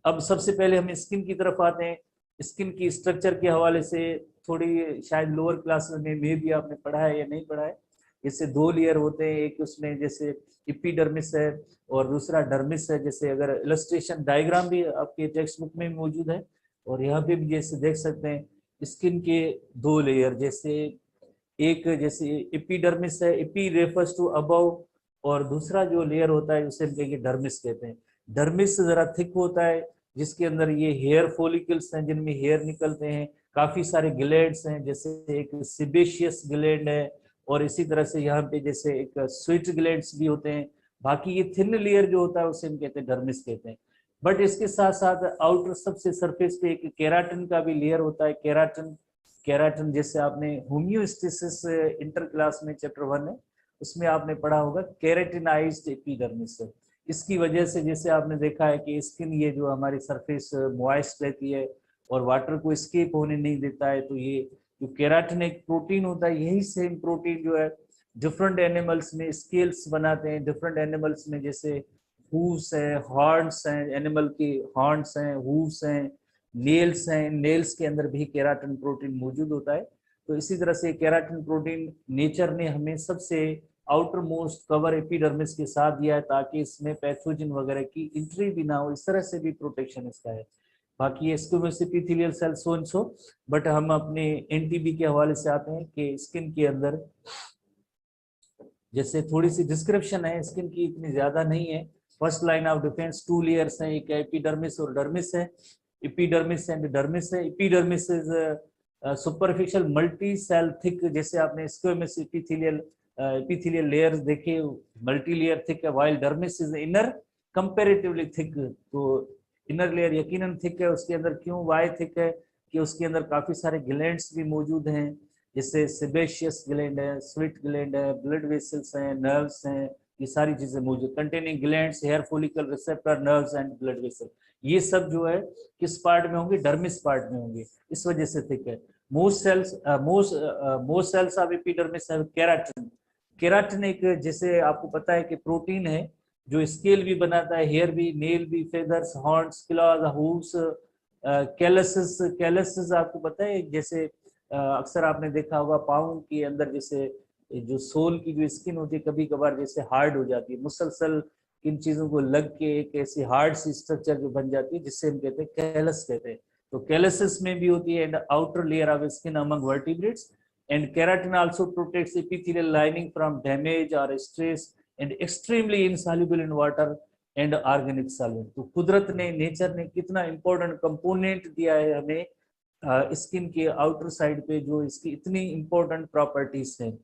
अब सबसे पहले हम स्किन की तरफ आते हैं। स्किन की स्ट्रक्चर के हवाले से थोड़ी शायद लोअर क्लास में भी आपने पढ़ा है या नहीं पढ़ा है। इससे दो लेयर होते हैं, एक उसमें जैसे एपिडर्मिस है और दूसरा डर्मिस है, जैसे अगर इलस्ट्रेशन डायग्राम भी आपके टेक्स्ट बुक में मौजूद है, और यहाँ पे भी जैसे देख सकते हैं स्किन के दो लेयर, जैसे एक जैसे एपिडर्मिस है, एपी रेफर्स टू अबव, और दूसरा जो लेयर होता है उसे हम कहेंगे डर्मिस कहते हैं। डर्मिस जरा थिक होता है, जिसके अंदर ये हेयर फॉलिकल्स हैं जिनमें हेयर निकलते हैं, काफी सारे ग्लैंड्स हैं, जैसे एक सिबेशियस ग्लैंड है, और इसी तरह से यहाँ पे जैसे एक स्वीट ग्लैंड्स भी होते हैं। बाकी ये थिन लेयर जो होता है उसे हम कहते हैं डर्मिस कहते हैं। बट इसके साथ साथ आउटर सबसे सरफेस पे एक केराटिन का भी लेयर होता है, केराटिन। केराटिन जैसे आपने होम्योस्टेसिस इंटर क्लास में चैप्टर 1 है उसमें आपने पढ़ा होगा, केराटिनाइज्ड एपिडर्मिस। इसकी वजह से जैसे आपने देखा है कि स्किन ये जो हमारी सरफेस मॉइस्ट रहती है और वाटर को स्केप होने नहीं देता है, तो ये जो केराटिन एक प्रोटीन होता है, यही सेम प्रोटीन जो है डिफरेंट एनिमल्स में स्केल्स बनाते हैं, डिफरेंट एनिमल्स में जैसे हूव्स हैं, हॉर्न्स हैं, एनिमल के हॉर्न्स हैं, हूव्स हैं, नेल्स हैं, नेल्स के अंदर भी केराटिन प्रोटीन मौजूद होता है। तो इसी तरह से केराटिन प्रोटीन नेचर ने हमें सबसे आउटर मोस्ट कवर एपिडर्मिस के साथ दिया है, ताकि इसमें पैथोजन वगैरह की एंट्री भी ना हो, इस तरह से भी प्रोटेक्शन इसका है। बाकी squamous epithelial cell so and so, but हम अपने एनटीबी के हवाले से आते हैं कि स्किन के अंदर जैसे थोड़ी सी डिस्क्रिप्शन है, स्किन की इतनी ज्यादा नहीं है। First line of defence 2 layers हैं, एक एपिडर्मिस और डर्मिस है। एपिडर्मिस एंड डर्मिस है। Epidermis is superficial multi cell thick, जैसे आपने स्क्वेमस एपिथेलियल लेयर्स देखे, मल्टी लेयर थिक है, while dermis is inner comparatively thick. तो इनर लेयर यकीनन थिक है, उसके अंदर क्यों वाई थिक है कि उसके अंदर काफी सारे ग्लैंड्स भी मौजूद हैं, जैसे सेबेशियस ग्लैंड है, स्वीट ग्लैंड है, ब्लड वेसल्स हैं, नर्व्स हैं, ये सारी चीजें मौजूद, containing glands, hair follicle, receptor, nerves and blood vessel, ये सब जो है किस पार्ट में होंगे, डर्मिस पार्ट में होंगे, इस वजह से थिक है। Most cells of epidermis have keratin. Keratin एक, जैसे आपको पता है कि प्रोटीन है जो स्केल भी बनाता है, हेयर भी, नेल भी, फेदर्स, हॉर्न्स, क्लॉज, हूव्स, कैलसेस आपको पता है, जैसे अक्सर आपने देखा होगा पाँव के अंदर जैसे जो सोल की जो स्किन होती है कभी कभार जैसे हार्ड हो जाती है, मुसलसल किन चीजों को लग के एक ऐसी हार्ड सी स्ट्रक्चर जो बन जाती है, जिससे हम कहते हैं कैलस कहते हैं। तो कैलसेस में भी होती है and outer layer of skin among vertebrates, and keratin also protects epithelial lining from damage और stress and extremely insoluble in water and organic solvent. तो कुदरत ने, नेचर ने कितना इंपॉर्टेंट कंपोनेंट दिया है हमें स्किन के आउटर साइड पे, जो इसकी इतनी इंपॉर्टेंट प्रॉपर्टीज हैं,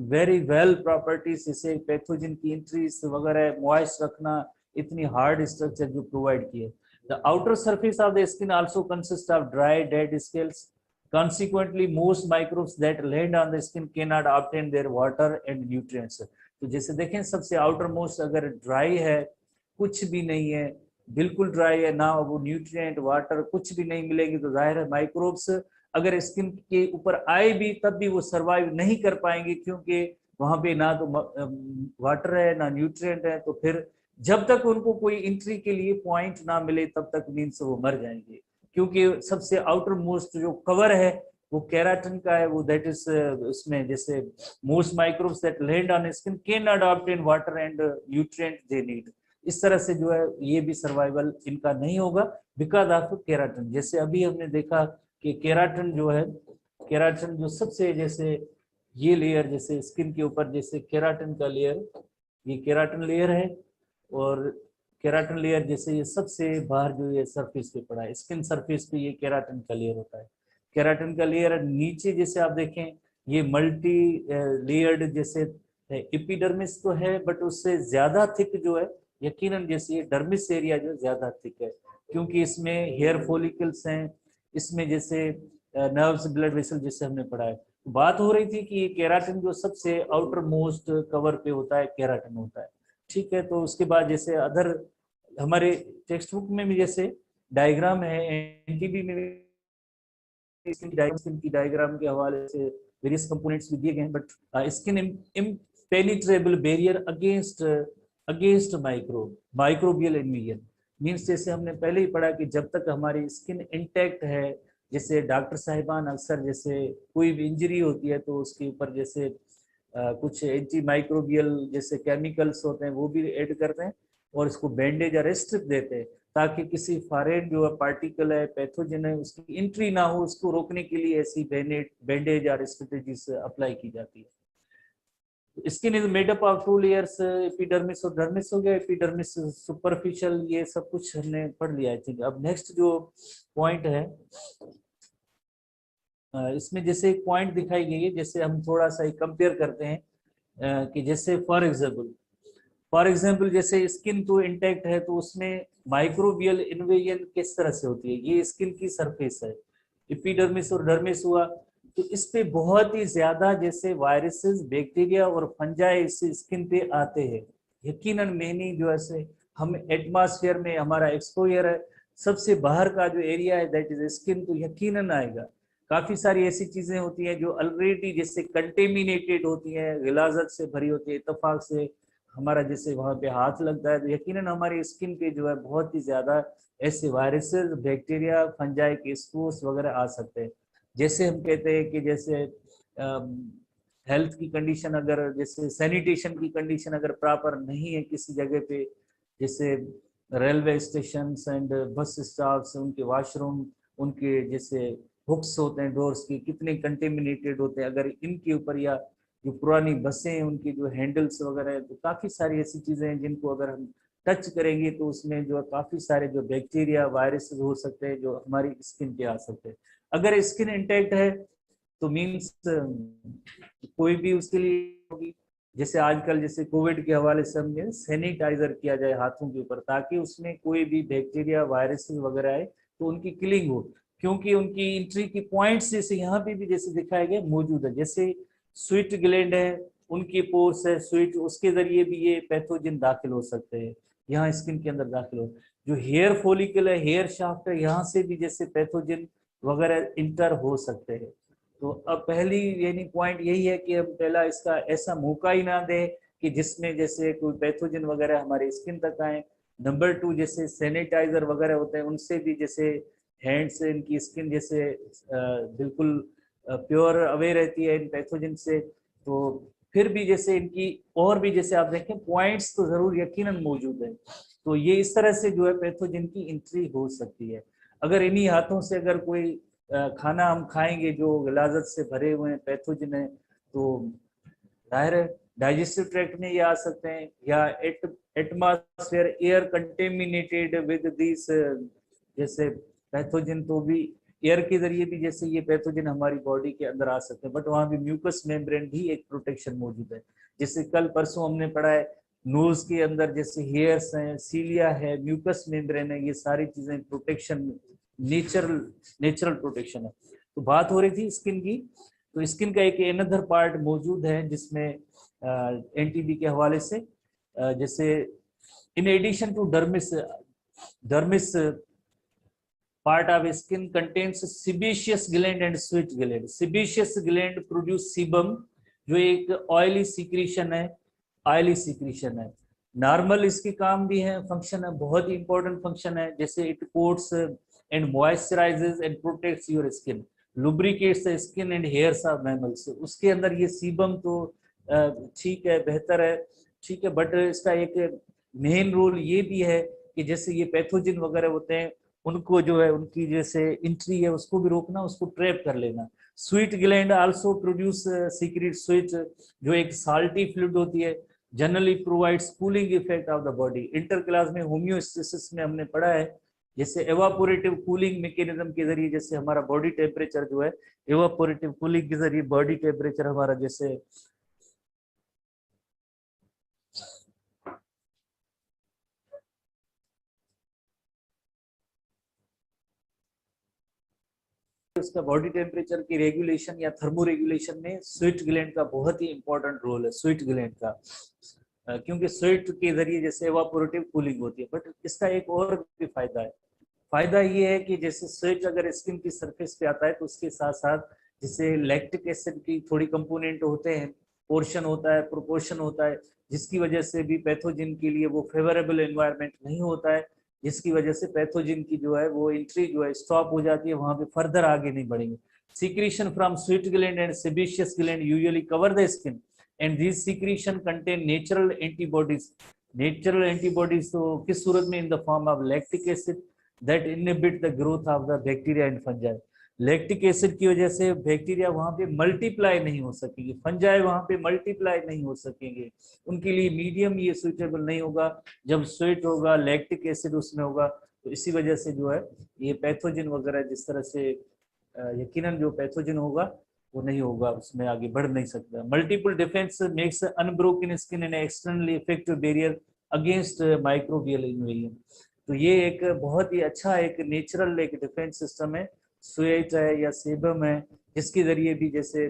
वेरी वेल प्रॉपर्टीज, जैसे पैथोजन की एंट्रीज वगैरह, मॉइस्ट रखना, इतनी हार्ड स्ट्रक्चर जो प्रोवाइड किए। The outer surface of the skin also consist of dry dead scales, consequently most microbes that land on the skin cannot obtain their water and nutrients। तो जैसे देखें सबसे outer most अगर dry है, कुछ भी नहीं है, बिल्कुल ड्राई है ना, वो न्यूट्रिएंट वाटर कुछ भी नहीं मिलेगी, तो जाहिर है माइक्रोब्स अगर स्किन के ऊपर आए भी तब भी वो सरवाइव नहीं कर पाएंगे, क्योंकि वहां पे ना तो वाटर है ना न्यूट्रिएंट है। तो फिर जब तक उनको कोई एंट्री के लिए पॉइंट ना मिले तब तक मीन्स वो मर जाएंगे, क्योंकि सबसे आउटर मोस्ट जो कवर है वो केराटिन का है, वो दैट इज उसमें जैसे most microbes that land on skin can not obtain water and nutrient they need. इस तरह से जो है ये भी सर्वाइवल इनका नहीं होगा बिकॉज ऑफ केराटिन। जैसे अभी हमने देखा कि केराटिन जो है, केराटिन जो सबसे जैसे ये लेयर जैसे स्किन के ऊपर जैसे केराटिन का लेयर, ये केराटिन लेयर है, और केराटिन लेयर जैसे ये सबसे बाहर जो ये सरफेस पे पड़ा है, स्किन सरफेस पे ये केराटिन का लेयर होता है। केराटिन का लेयर नीचे जैसे आप देखें ये मल्टी लेयर्ड जैसे एपिडर्मिस तो है, बट उससे ज्यादा थिक जो है यकीनन जैसे ये डर्मिस एरिया जो ज्यादा थिक है, क्योंकि इसमें हेयर फॉलिकल्स हैं, इसमें जैसे नर्व्स, ब्लड वेसल जैसे हमने पढ़ा है। बात हो रही थी कि ये केराटिन जो सबसे आउटर मोस्ट कवर पे होता है केराटिन होता है, ठीक है। तो उसके बाद जैसे अदर हमारे टेक्स्ट बुक में भी जैसे डायग्राम है, एनटीबी में भी स्किन की डायग्राम के हवाले से वेरियस कंपोनेंट्स भी दिए गए हैं, but skin impenetrable barrier against microbial invasion means, जैसे हमने पहले ही पढ़ा कि जब तक हमारी स्किन इंटैक्ट है, जैसे डॉक्टर साहिबान अक्सर जैसे कोई भी इंजरी होती है तो उसके ऊपर जैसे कुछ एंटी माइक्रोबियल जैसे केमिकल्स होते हैं वो भी ऐड करते हैं, और इसको बैंडेज या रेस्ट्रिक्ट देते हैं, ताकि किसी फॉरेन जो पार्टिकल है, पैथोजन है, उसकी एंट्री ना हो, उसको रोकने के लिए ऐसी बैंडेज या स्ट्रेटेजीज अप्लाई की जाती है। Skin is made up of 2 layers, epidermis और डर्मिस हो गया, एपिडर्मिस सुपरफिशियल, ये सब कुछ हमने पढ़ लिया आई थिंक। अब नेक्स्ट जो पॉइंट है इसमें जैसे एक पॉइंट दिखाई गई है, जैसे हम थोड़ा सा कंपेयर करते हैं कि जैसे फॉर एग्जांपल जैसे स्किन तो इंटैक्ट है, तो उसमें माइक्रोबियल इन्वेजन किस तरह से होती है, ये स्किन की सरफेस है, एपिडर्मिस और डर्मिस हुआ, तो इस पे बहुत ही ज्यादा जैसे वायरसेस, बैक्टीरिया और फंजाई इस स्किन पे आते हैं। यकीनन मैनी जो है हम एटमॉस्फेयर में हमारा एक्सपोजर है, सबसे बाहर का जो एरिया है दैट इज स्किन, तो यकीनन आएगा। काफी सारी ऐसी चीजें होती हैं जो ऑलरेडी जैसे कंटेमिनेटेड होती हैं, गिलाजत से भरी होती है, इत्तेफाक से हमारा जैसे वहां पे हाथ लगता है तो यकीनन हमारी स्किन पे जो है बहुत ही ज्यादा ऐसे वायरसेस, बैक्टीरिया, फंजाई के स्पोर्स वगैरह आ सकते हैं। जैसे हम कहते हैं कि जैसे हेल्थ की कंडीशन अगर, जैसे सैनिटेशन की कंडीशन अगर प्रॉपर नहीं है किसी जगह पे, जैसे railway station and bus stops, उनके वॉशरूम, उनके जैसे हुक्स होते हैं डोर्स की, कितने कंटेमिनेटेड होते हैं, अगर इनके ऊपर, या जो पुरानी बसें हैं उनकी जो हैंडल्स वगैरह है, तो काफ़ी सारी ऐसी चीज़ें हैं जिनको अगर हम टच करेंगे तो उसमें जो काफ़ी सारे जो बैक्टीरिया वायरसेस हो सकते हैं जो हमारी स्किन पे आ सकते हैं। अगर स्किन इंटैक्ट है तो मीन्स कोई भी उसके लिए होगी। जैसे आजकल जैसे कोविड के हवाले से हमने सैनिटाइजर किया जाए हाथों के ऊपर, ताकि उसमें कोई भी बैक्टीरिया वायरसेस वगैरह आए तो उनकी किलिंग हो, क्योंकि उनकी एंट्री की पॉइंट्स जैसे यहाँ पे भी जैसे दिखाया गया मौजूद है। जैसे स्वीट ग्लैंड है, उनकी पोर्स है स्वीट, उसके जरिए भी ये पैथोजन दाखिल हो सकते हैं, यहाँ स्किन के अंदर दाखिल हो। जो हेयर फॉलिकल है, हेयर शाफ्ट है, यहाँ से भी जैसे पैथोजन वगैरह इंटर हो सकते हैं। तो अब पहली यानी पॉइंट यही है कि हम पहला इसका ऐसा मौका ही ना दें कि जिसमें जैसे कोई पैथोजन वगैरह हमारी स्किन तक आए। नंबर 2, जैसे सैनिटाइजर वगैरह होते हैं उनसे भी जैसे हैंड से इनकी स्किन जैसे बिल्कुल प्योर अवे रहती है इन पैथोजन से। तो फिर भी जैसे इनकी और भी जैसे आप देखें पॉइंट्स तो जरूर यकीनन मौजूद है। तो ये इस तरह से जो है पैथोजन की एंट्री हो सकती है। अगर इन्हीं हाथों से अगर कोई खाना हम खाएंगे जो गलाजत से भरे हुए हैं, पैथोजन है, तो जाहिर है डाइजेस्टिव ट्रैक्ट में ये आ सकते हैं, या atmosphere air contaminated with this जैसे पैथोजन, तो भी एयर के जरिए भी जैसे ये पैथोजन हमारी बॉडी के अंदर आ सकते हैं। बट वहाँ भी म्यूकस मेम्ब्रेन भी एक प्रोटेक्शन मौजूद है। जैसे कल परसों हमने पढ़ा है नोज के अंदर जैसे हेयर्स हैं, सीलिया है, म्यूकस मेम्ब्रेन है, ये सारी चीजें प्रोटेक्शन, नेचुरल नेचुरल प्रोटेक्शन है। तो बात हो रही थी स्किन की, तो स्किन का एक अनदर पार्ट मौजूद है जिसमें एनटीबी के हवाले से जैसे in addition to dermis, dermis part of skin contains sebaceous gland and sweat gland. Sebaceous gland produce sebum जो एक ऑयली सिक्रीशन है, ऑयली सिक्रीशन है। नॉर्मल इसके काम भी है, फंक्शन है, बहुत ही इंपॉर्टेंट फंक्शन है। जैसे it coats and moisturises and protects your skin, lubricates the skin and hairs of mammals. उसके अंदर ये सीबम तो ठीक है, बेहतर है, ठीक है, बट इसका एक मेन रोल ये भी है कि जैसे ये पैथोजन वगैरह होते हैं उनको जो है उनकी जैसे एंट्री है उसको भी रोकना, उसको ट्रैप कर लेना। Sweet gland also produce secret sweet, जो एक साल्टी फ्लूइड होती है, generally provides cooling effect of the body. Inter class में होम्योस्टेसिस में हमने पढ़ा है जैसे एवापोरेटिव कूलिंग मैकेनिज्म के जरिए जैसे हमारा बॉडी टेम्परेचर जो है, एवापोरेटिव कूलिंग के जरिए बॉडी टेम्परेचर हमारा जैसे उसका बॉडी टेम्परेचर की रेगुलेशन या थर्मो रेगुलेशन में स्वीट ग्लैंड का बहुत ही इंपॉर्टेंट रोल है, स्वीट ग्लैंड का। क्योंकि स्वीट के जरिए जैसे एवापोरेटिव कूलिंग होती है। बट इसका एक और भी फायदा है, फायदा ये है कि जैसे स्वीट अगर स्किन की सरफेस पे आता है तो उसके साथ साथ जैसे लैक्टिक एसिड की थोड़ी कंपोनेंट होते हैं, पोर्शन होता है, प्रोपोर्शन होता है, जिसकी वजह से भी पैथोजन के लिए वो फेवरेबल एनवायरनमेंट नहीं होता है, जिसकी वजह से पैथोजन की जो है वो एंट्री जो है स्टॉप हो जाती है, वहां पे फर्दर आगे नहीं बढ़ेंगे। Secretion from sweet gland and sebaceous gland usually cover the skin and this secretion contain natural antibodies. Natural antibodies तो किस सूरत में? In the form of lactic acid that inhibit the growth of the bacteria and fungi. Lactic acid की वजह से bacteria वहां पे multiply नहीं हो सकेंगे, फंजाई वहां पे मल्टीप्लाई नहीं हो सकेंगे, उनके लिए मीडियम ये सुइटेबल नहीं होगा। जब स्वेट होगा, लैक्टिक एसिड उसमें होगा, तो इसी वजह से जो है ये पैथोजन वगैरह जिस तरह से यकीनन जो पैथोजन होगा वो नहीं होगा, उसमें आगे बढ़ नहीं सकता। Multiple defence makes unbroken skin and externally effective barrier against microbial invasion. तो ये एक बहुत ही अच्छा एक नेचुरल एक डिफेंस सिस्टम है, स्वेट है या सेबम है, जिसके जरिए भी जैसे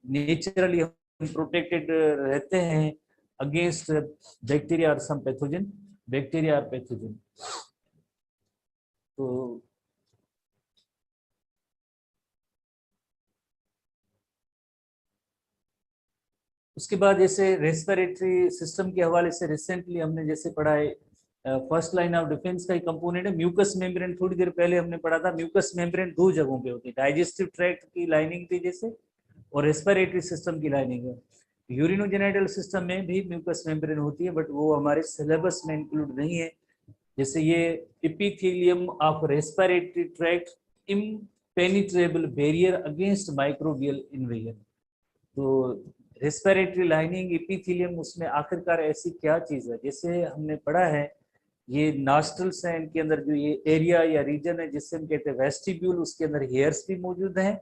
नेचुरली हम प्रोटेक्टेड रहते हैं अगेंस्ट बैक्टीरिया और सम पैथोजन, बैक्टीरिया और पैथोजन। तो उसके बाद जैसे रेस्पिरेटरी सिस्टम के हवाले से रिसेंटली हमने जैसे पढ़ा है फर्स्ट लाइन ऑफ डिफेंस का ही कंपोनेंट है। म्यूकस मेम्ब्रेन थोड़ी देर पहले हमने पढ़ा था, म्यूकस मेम्ब्रेन दो जगहों पे होती है, डाइजेस्टिव ट्रैक्ट की लाइनिंग थी जैसे, और रेस्पिरेटरी सिस्टम की लाइनिंग है। यूरिनोजेनिटल सिस्टम में भी म्यूकस मेम्ब्रेन होती है, बट वो हमारे सिलेबस में इंक्लूड नहीं है। जैसे ये epithelium of respiratory tract impenetrable barrier against microbial invasion. तो रेस्पिरेटरी लाइनिंग एपिथेलियम, उसमें आखिरकार ऐसी क्या चीज है, जैसे हमने पढ़ा है ये नॉस्ट्रल्स हैं, इनके अंदर जो ये एरिया या रीजन है जिससे हम कहते हैं वेस्टिब्यूल, उसके अंदर हेयर्स भी मौजूद हैं।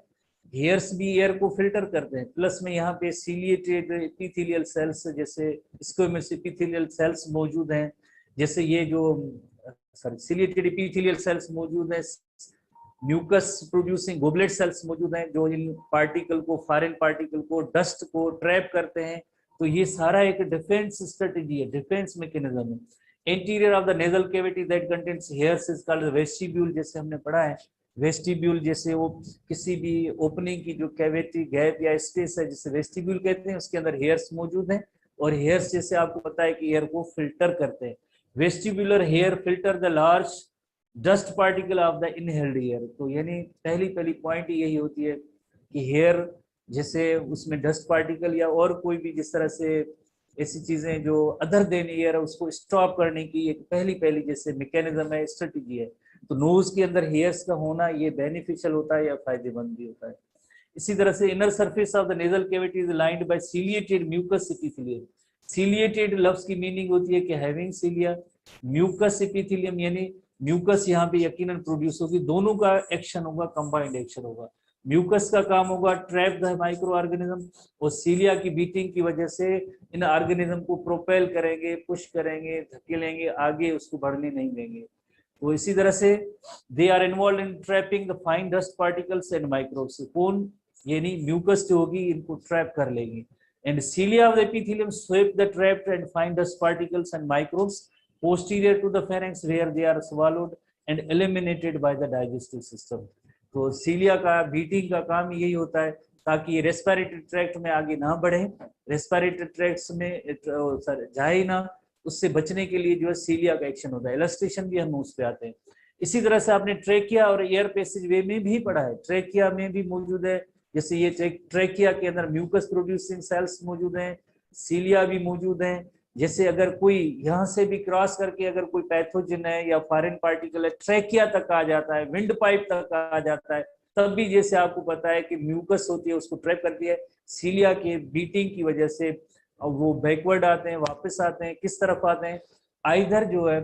हेयर्स भी एयर को फिल्टर करते हैं, प्लस में यहाँ पे सीलिएटेड एपिथेलियल सेल्स जैसे स्क्वेमस एपिथेलियल सेल्स मौजूद हैं। जैसे ये जो सीलिएटेड एपिथेलियल सेल्स मौजूद हैं, म्यूकस प्रोड्यूसिंग गोबलेट सेल्स मौजूद हैं जो इन पार्टिकल को, फॉरेन पार्टिकल को, डस्ट को ट्रैप करते हैं। तो ये सारा एक डिफेंस स्ट्रेटेजी है, डिफेंस मैकेनिज्म है। Interior of the nasal cavity that contains hairs is called vestibule. जैसे हमने पढ़ा है वेस्टिब्यूल, जैसे वो किसी भी ओपनिंग की जो कैविटी, गैप या स्पेस है जिसे वेस्टिब्यूल कहते हैं, उसके अंदर हेयर्स मौजूद हैं। और हेयर्स जैसे आपको पता है कि एयर को फिल्टर करते हैं। Vestibular hair filter the large dust particle of the inhaled air. तो यानी पहली पॉइंट यही होती है कि हेयर जैसे उसमें डस्ट पार्टिकल या और कोई भी जिस तरह से ऐसी चीजें जो अदर देन एयर है उसको स्टॉप करने की एक पहली जैसे मैकेनिज्म है, स्ट्रेटेजी है। तो नोज के अंदर हेयर्स का होना ये बेनिफिशियल होता है या फायदेमंद भी होता है। इसी तरह से inner surface of the nasal cavity is lined by ciliated mucous epithelium. Ciliated लफ्ज की मीनिंग होती है कि हैविंग सीलिया, म्यूकस एपिथेलियम यानी म्यूकस यहाँ पे यकीनन प्रोड्यूस होगी, दोनों का एक्शन होगा, कंबाइंड एक्शन होगा। म्यूकस का काम होगा ट्रैप द माइक्रो ऑर्गेनिज्म, और सीलिया की बीटिंग की वजह से इन ऑर्गेनिज्म को प्रोपेल करेंगे, पुश करेंगे, धकेलेंगे आगे, उसको बढ़ने नहीं देंगे। तो इसी तरह से they are involve in trapping the fine dust particles and microbes. कौन, यानी म्यूकस जो होगी इनको ट्रैप कर लेगी। And cilia of the epithelium sweep the trapped and fine dust particles and microbes posterior to the pharynx where they are swallowed and eliminated by the digestive system। तो सीलिया का beating का काम यही होता है ताकि रेस्पिरेटरी ट्रैक्ट में आगे ना बढ़े, रेस्पिरेटरी ट्रैक्ट में जाए ना, उससे बचने के लिए जो है सीलिया का एक्शन होता है। इलस्ट्रेशन भी हम उस पे आते हैं। इसी तरह से आपने ट्रेकिया और एयर पैसेज वे में भी पढ़ा है, ट्रेकिया में भी मौजूद है। जैसे ये ट्रेकिया के अंदर म्यूकस प्रोड्यूसिंग सेल्स मौजूद हैं, सीलिया भी मौजूद हैं। जैसे अगर कोई यहाँ से भी क्रॉस करके अगर कोई पैथोजन है या फॉरेन पार्टिकल है, ट्रेकिया तक आ जाता है, विंड पाइप तक आ जाता है, तब भी जैसे आपको पता है कि म्यूकस होती है उसको ट्रैप करती है। सीलिया के बीटिंग की वजह से वो बैकवर्ड आते हैं, वापस आते हैं, किस तरफ आते हैं, आइधर जो है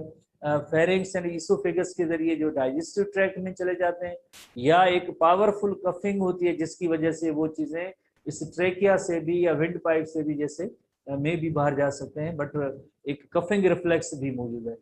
फेरिंग्स एंड इसोफेगस के जरिए जो डाइजेस्टिव ट्रैक्ट में चले जाते हैं, या एक पावरफुल कफिंग होती है जिसकी वजह से वो चीजें इस ट्रेकिया से भी या विंड पाइप से भी जैसे में भी बाहर जा सकते हैं, बट एक कफिंग रिफ्लेक्स भी मौजूद है।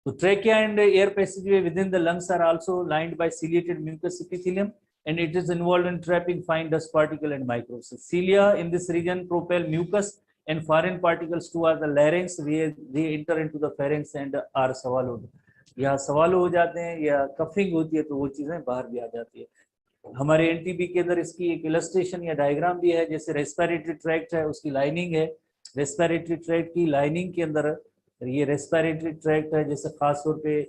तो trachea and air passageway within the lungs are also lined by ciliated mucous epithelium and it is involved in trapping fine dust particle and microbes. Cilia in this region propel mucus and foreign particles towards the larynx where they enter into the pharynx and are swallowed. या swallow हो जाते हैं या coughing होती है तो वो चीजें बाहर भी आ जाती है। हमारे एनटीबी के अंदर इसकी एक इलस्ट्रेशन या डायग्राम भी है। जैसे रेस्पिरेटरी ट्रैक्ट है, उसकी लाइनिंग है, रेस्पिरेटरी ट्रैक्ट की लाइनिंग के अंदर ये रेस्पिरेटरी ट्रैक्ट है, जैसे खास तौर पे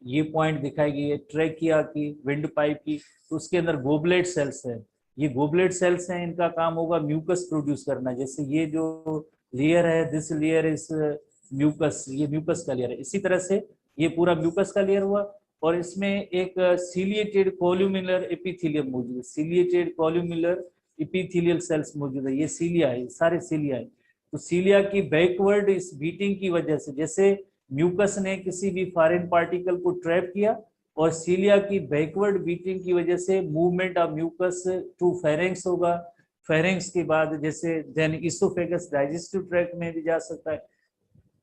ये पॉइंट दिखाई गई है ट्रेकिया की, विंड पाइप की, तो उसके अंदर गोबलेट सेल्स है। ये गोबलेट सेल्स हैं, इनका काम होगा म्यूकस प्रोड्यूस करना। जैसे ये जो लेयर है, दिस लेयर इज म्यूकस, ये म्यूकस का लेयर है। इसी तरह से ये पूरा म्यूकस का लेयर हुआ, और इसमें एक सीलिएटेड कॉल्यूमिलर एपिथेलियम मौजूद है, सीलिएटेड कॉल्यूमिलर एपिथेलियल सेल्स मौजूद है। ये सीलिया है, सारे सीलिया है। तो सीलिया की बैकवर्ड इस बीटिंग की वजह से, जैसे म्यूकस ने किसी भी फॉरेन पार्टिकल को ट्रैप किया, और सीलिया की बैकवर्ड बीटिंग की वजह से movement of mucus to pharynx होगा। फेरेंक्स के बाद जैसे देन इसोफेगस, डाइजेस्टिव ट्रैक्ट में भी जा सकता है।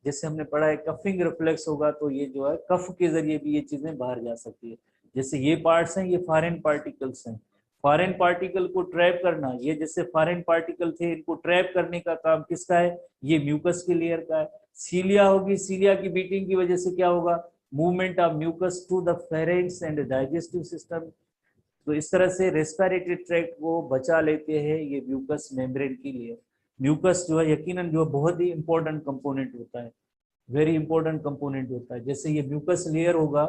जैसे हमने पढ़ा है कफिंग रिफ्लेक्स होगा, तो ये जो है कफ के जरिए भी ये चीजें बाहर जा सकती है। जैसे ये पार्ट्स हैं, ये फॉरेन पार्टिकल्स हैं। फॉरेन पार्टिकल को ट्रैप करना, ये जैसे फॉरेन पार्टिकल थे, इनको ट्रैप करने का काम किसका है, ये म्यूकस के लेयर का है। सीलिया होगी, सीलिया की बीटिंग की वजह से क्या होगा, movement of mucus to the pharynx and digestive system. तो इस तरह से रेस्पिरेटरी ट्रैक्ट को बचा लेते हैं ये म्यूकस मेम्ब्रेन के लिए। म्यूकस जो है यकीनन जो बहुत ही इंपॉर्टेंट कंपोनेंट होता है। वेरी इंपॉर्टेंट कंपोनेंट होता है। जैसे ये म्यूकस लेयर होगा,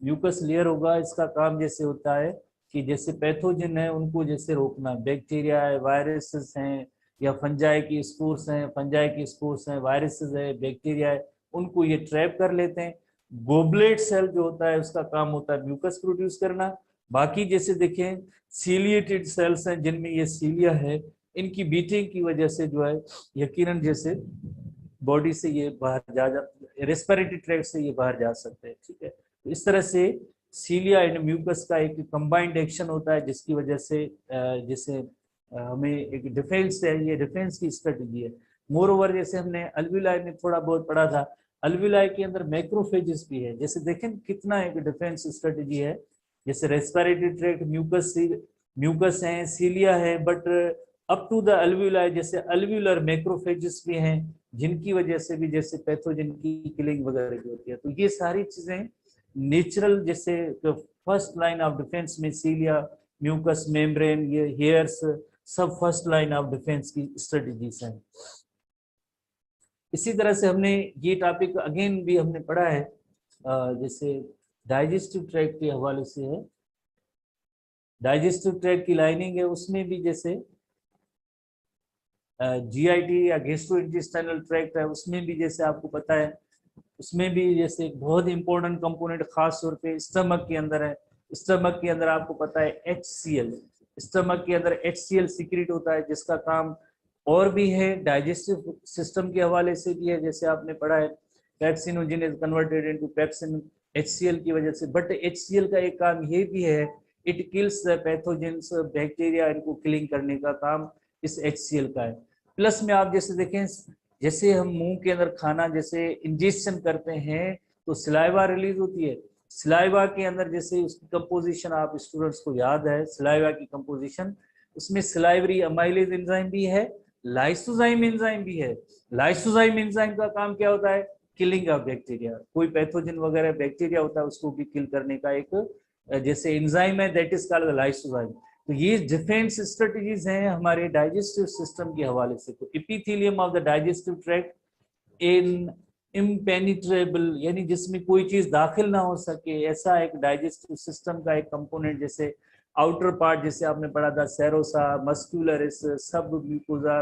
म्यूकस लेयर होगा, इसका काम जैसे होता है कि जैसे पैथोजन है उनको जैसे रोकना, बैक्टीरिया है, वायरसेस हैं, या फंजाई की स्पोर्स हैं, फंजाई की स्पोर्स हैं, वायरसेस है, बैक्टीरिया है, उनको ये ट्रैप कर लेते हैं। गोबलेट सेल जो होता है उसका काम होता है म्यूकस प्रोड्यूस करना। बाकी जैसे देखें सीलिएटेड सेल्स हैं जिनमें ये सीलिया है, इनकी बीटिंग की वजह से जो है यकीनन जैसे बॉडी से ये बाहर जा रेस्पिरेटरी ट्रैक्ट से ये बाहर जा सकते हैं। ठीक है, तो इस तरह से सीलिया एंड म्यूकस का एक कंबाइंड एक्शन होता है जिसकी वजह से जैसे हमें एक डिफेंस है, ये डिफेंस की स्ट्रेटजी है। मोर ओवर जैसे हमने अल्विलाई में थोड़ा बहुत पढ़ा था, अल्विलाई के अंदर मैक्रोफेजेस भी है। जैसे देखें कितना एक डिफेंस स्ट्रेटजी है। जैसे रेस्पिरेटरी ट्रैक्ट म्यूकस है, सीलिया है, बट अप टू द अल्विलाई जैसे अल्व्यूलर मैक्रोफेजेस भी हैं जिनकी वजह से भी जैसे पैथोजन की किलिंग वगैरह भी होती है। तो ये सारी चीजें नेचुरल, जैसे फर्स्ट लाइन ऑफ डिफेंस में सीलिया, म्यूकस मेम्ब्रेन, ये हेयर्स सब फर्स्ट लाइन ऑफ डिफेंस की स्ट्रेटजीज हैं। इसी तरह से हमने ये टॉपिक अगेन भी हमने पढ़ा है, जैसे डाइजेस्टिव ट्रैक्ट के हवाले से है। डाइजेस्टिव ट्रैक्ट की लाइनिंग है, उसमें भी जैसे जीआईटी या गैस्ट्रोइंटेस्टाइनल ट्रैक्ट है, उसमें भी जैसे आपको पता है, उसमें भी जैसे एक बहुत इंपॉर्टेंट कंपोनेंट खास तौर पे स्टमक के अंदर है। स्टमक के अंदर आपको पता है HCl, स्टमक के अंदर HCl सीक्रेट होता है जिसका काम और भी है, डाइजेस्टिव सिस्टम के हवाले से भी है। जैसे आपने पढ़ा है pepsinogen is converted into pepsin HCl की वजह से। बट HCl का एक काम ये भी है, it kills the pathogens, bacteria, इनको किलिंग करने का काम इस HCl का है। प्लस में आप जैसे देखें, जैसे हम मुंह के अंदर खाना जैसे इंजेक्शन करते हैं तो सिलाइवा रिलीज होती है। सिलाइवा के अंदर जैसे उसकी कंपोजिशन आप स्टूडेंट्स को याद है, सिलाइवा की कंपोजिशन, उसमें सिलाइवरी अमाइलेज एंजाइम भी है, लाइसोजाइम एंजाइम भी है। लाइसोजाइम एंजाइम का काम क्या होता है? Killing of bacteria. कोई पैथोजन वगैरह बैक्टीरिया होता है उसको भी किल करने का एक जैसे एंजाइम है, दैट इज कॉल्ड लाइसोजाइम। तो ये डिफेंस स्ट्रेटजीज हैं हमारे डाइजेस्टिव सिस्टम के हवाले से। तो epithelium of the digestive tract in impenetrable, यानी जिसमें कोई चीज दाखिल ना हो सके, ऐसा एक डाइजेस्टिव सिस्टम का एक कंपोनेंट। जैसे आउटर पार्ट जैसे आपने पढ़ा था serosa, muscularis, submucosa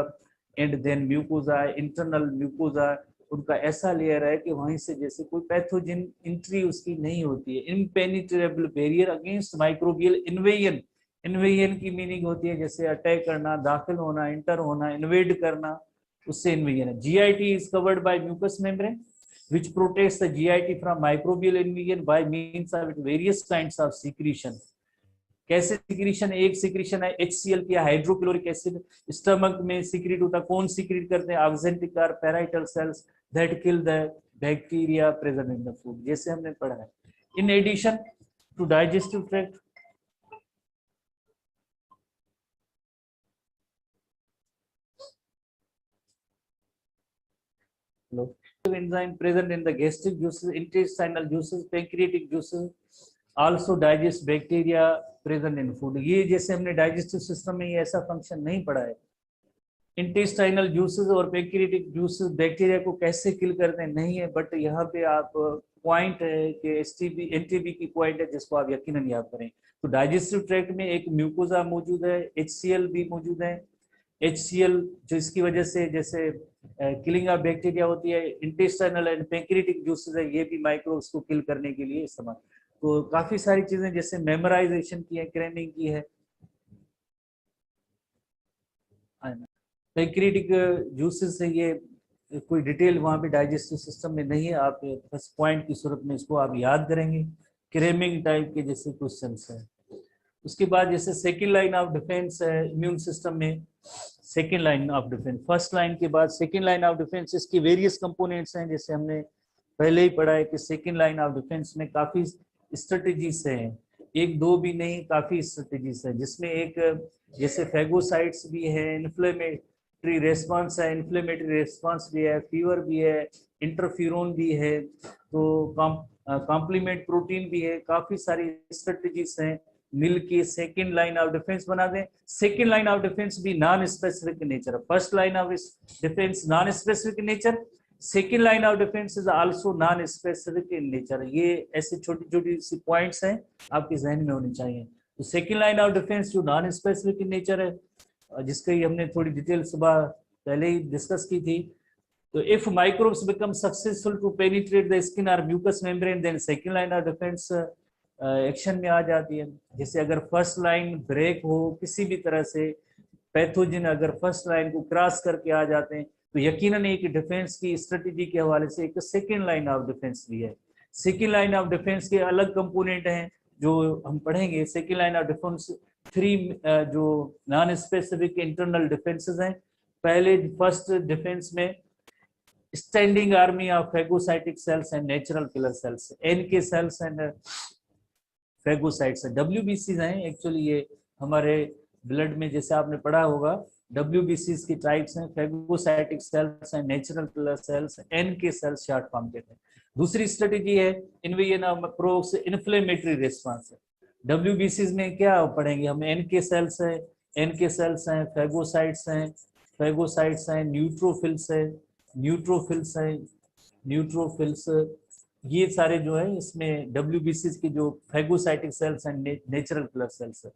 and then mucosa, internal mucosa, उनका ऐसा लेयर है कि वहीं से जैसे कोई पैथोजन एंट्री उसकी नहीं होती है। Impenetrable barrier against microbial invasion. Invasion की मीनिंग होती है जैसे अटैक करना, दाखिल होना, इंटर होना, इन्वेड करना, उससे इन्वेजन है। GIT is covered by mucous membrane which protects the GIT from microbial invasion by means of various kinds of secretion। कैसे सिक्रीशन? एक सिक्रीशन है HCl की, हाइड्रोक्लोरिक एसिड स्टमक में सीक्रेट होता है। कौन सीक्रेट करते हैं? ऑक्जेंटिक और parietal cells that kill the bacteria present in the food, जैसे हमने पढ़ा है। In addition to digestive tract, enzyme present in the gastric juices, intestinal juices, pancreatic juices, also digest bacteria present in food। ये जैसे हमने digestive system में ये ऐसा फंक्शन नहीं पढ़ा है। इंटेस्टाइनल जूसेस और पैंक्रियाटिक जूसेस बैक्टीरिया को कैसे किल करते हैं नहीं है, बट यहाँ पे आप पॉइंट है कि एनटीबी की पॉइंट है जिसको आप यकीनन याद करें। तो डाइजेस्टिव ट्रैक्ट में एक म्यूकोजा मौजूद है, HCl भी मौजूद है। HCl जो इसकी वजह से जैसे किलिंग ऑफ बैक्टीरिया होती है। इंटेस्टाइनल एंड पैंक्रियाटिक जूसेस है, ये भी माइक्रोब्स को किल करने के लिए इस्तेमाल। तो काफी सारी चीजें जैसे मेमोराइजेशन की है, क्रैमिंग की है। पैंक्रियाटिक जूसेस से ये कोई डिटेल वहाँ पे डाइजेस्टिव सिस्टम में नहीं है, आप बस पॉइंट की सूरत में इसको आप याद करेंगे। क्रेमिंग टाइप के जैसे क्वेश्चंस हैं। उसके बाद जैसे सेकेंड लाइन ऑफ डिफेंस है इम्यून सिस्टम में। Second line of defence, first line के बाद सेकेंड लाइन ऑफ डिफेंस, इसके वेरियस कंपोनेंट्स हैं। जैसे हमने पहले ही पढ़ा है कि सेकेंड लाइन ऑफ डिफेंस में काफी स्ट्रेटेजीज हैं, एक दो भी नहीं, काफी स्ट्रेटेजीज हैं, जिसमें एक जैसे फेगोसाइट्स भी है, इन्फ्लेमेटरी रेस्पॉन्स है, इन्फ्लेमेटरी रेस्पॉन्स भी है, फीवर भी है, इंटरफ्यूरोन भी है, तो कॉम्प्लीमेंट प्रोटीन भी है, काफी सारी स्ट्रेटेजीज हैं मिल के सेकेंड लाइन ऑफ डिफेंस बना दें। सेकेंड लाइन ऑफ डिफेंस भी नॉन स्पेसिफिक नेचर है। First line of defence non specific nature, second line of defence is also known specific in nature. ये ऐसे छोटी छोटी सी पॉइंट्स हैं आपके जहन में होनी चाहिए। तो सेकेंड लाइन ऑफ डिफेंस जो नॉन स्पेसिफिक इन नेचर है, जिसकी हमने थोड़ी डिटेल सुबह पहले ही डिस्कस की थी। तो if microbes become successful to penetrate the skin और mucous membrane, then second line of defence action में आ जाती है। जैसे अगर फर्स्ट लाइन ब्रेक हो किसी भी तरह से, पैथोजन अगर फर्स्ट लाइन को क्रॉस करके आ जाते हैं, तो यकीनन एक डिफेंस की स्ट्रेटेजी के हवाले से एक सेकेंड लाइन ऑफ डिफेंस भी है। सेकेंड लाइन ऑफ डिफेंस के अलग कंपोनेंट हैं जो हम पढ़ेंगे। सेकेंड लाइन ऑफ डिफेंस 3 जो नॉन स्पेसिफिक इंटरनल डिफेंसेस हैं। पहले फर्स्ट डिफेंस में standing army of phagocytic cells and natural killer cells, NK cells and phagocytes. WBC हैं एक्चुअली, ये हमारे ब्लड में जैसे आपने पढ़ा होगा WBCs की टाइप्स हैं, phagocytic cells and natural killer cells, NK cells short form कहते हैं। दूसरी स्ट्रेटेजी है invasion of pro inflammatory response. WBCs में क्या पढ़ेंगे हम? NK सेल्स है, NK सेल्स हैं, फैगोसाइट्स हैं, फैगोसाइट्स हैं, न्यूट्रोफिल्स है, न्यूट्रोफिल्स है, न्यूट्रोफिल्स, ये सारे जो है इसमें WBCs की जो phagocytic cells and natural killer cells है।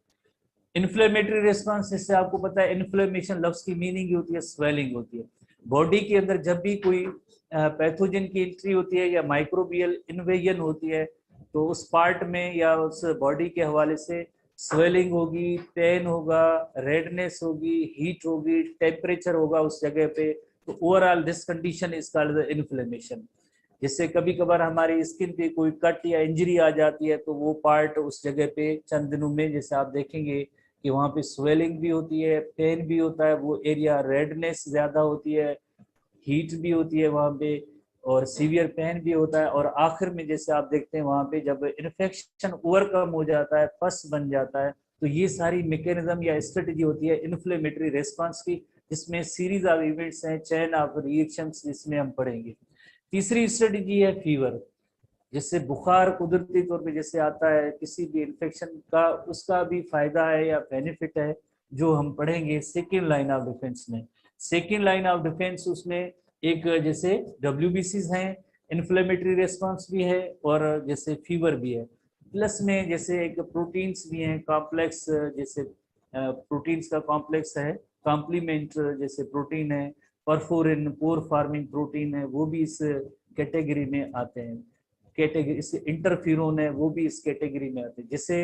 इन्फ्लेमेटरी रिस्पांस, इससे आपको पता है इन्फ्लेमेशन लफ्ज की मीनिंग होती है स्वेलिंग होती है। बॉडी के अंदर जब भी कोई पैथोजन की एंट्री होती है या माइक्रोबियल इन्वेजन होती है, तो उस पार्ट में या उस बॉडी के हवाले से स्वेलिंग होगी, पेन होगा, रेडनेस होगी, हीट होगी, टेम्परेचर होगा उस जगह पे। तो overall this condition is called the inflammation. जिससे कभी कभार हमारी स्किन पे कोई कट या इंजरी आ जाती है, तो वो पार्ट उस जगह पे चंद दिनों में जैसे आप देखेंगे कि वहाँ पे स्वेलिंग भी होती है, पेन भी होता है, वो एरिया रेडनेस ज्यादा होती है, हीट भी होती है वहाँ पे, और सीवियर पेन भी होता है। और आखिर में जैसे आप देखते हैं वहाँ पे जब इन्फेक्शन ओवरकम हो जाता है, पस बन जाता है, तो ये सारी मैकेनिज्म या स्ट्रेटेजी होती है इन्फ्लेमेटरी रेस्पॉन्स की, जिसमें सीरीज ऑफ इवेंट्स हैं, चेन ऑफ रिएक्शंस, जिसमें हम पढ़ेंगे। तीसरी स्ट्रेटेजी है फीवर, जिससे बुखार कुदरती तौर पे जैसे आता है किसी भी इन्फेक्शन का, उसका भी फायदा है या बेनिफिट है, जो हम पढ़ेंगे सेकेंड लाइन ऑफ डिफेंस में। सेकेंड लाइन ऑफ डिफेंस उसमें एक जैसे WBCs हैं, इन्फ्लेमेटरी रेस्पॉन्स भी है, और जैसे फीवर भी है, प्लस में जैसे एक प्रोटीन्स भी हैं कॉम्प्लेक्स, जैसे प्रोटीन्स का कॉम्प्लेक्स है, कॉम्प्लीमेंट जैसे प्रोटीन है, परफोरिन पोर फार्मिंग प्रोटीन है, वो भी इस कैटेगरी में आते हैं। कैटेगरी इससे इंटरफेरोन है, वो भी इस कैटेगरी में आते हैं। जैसे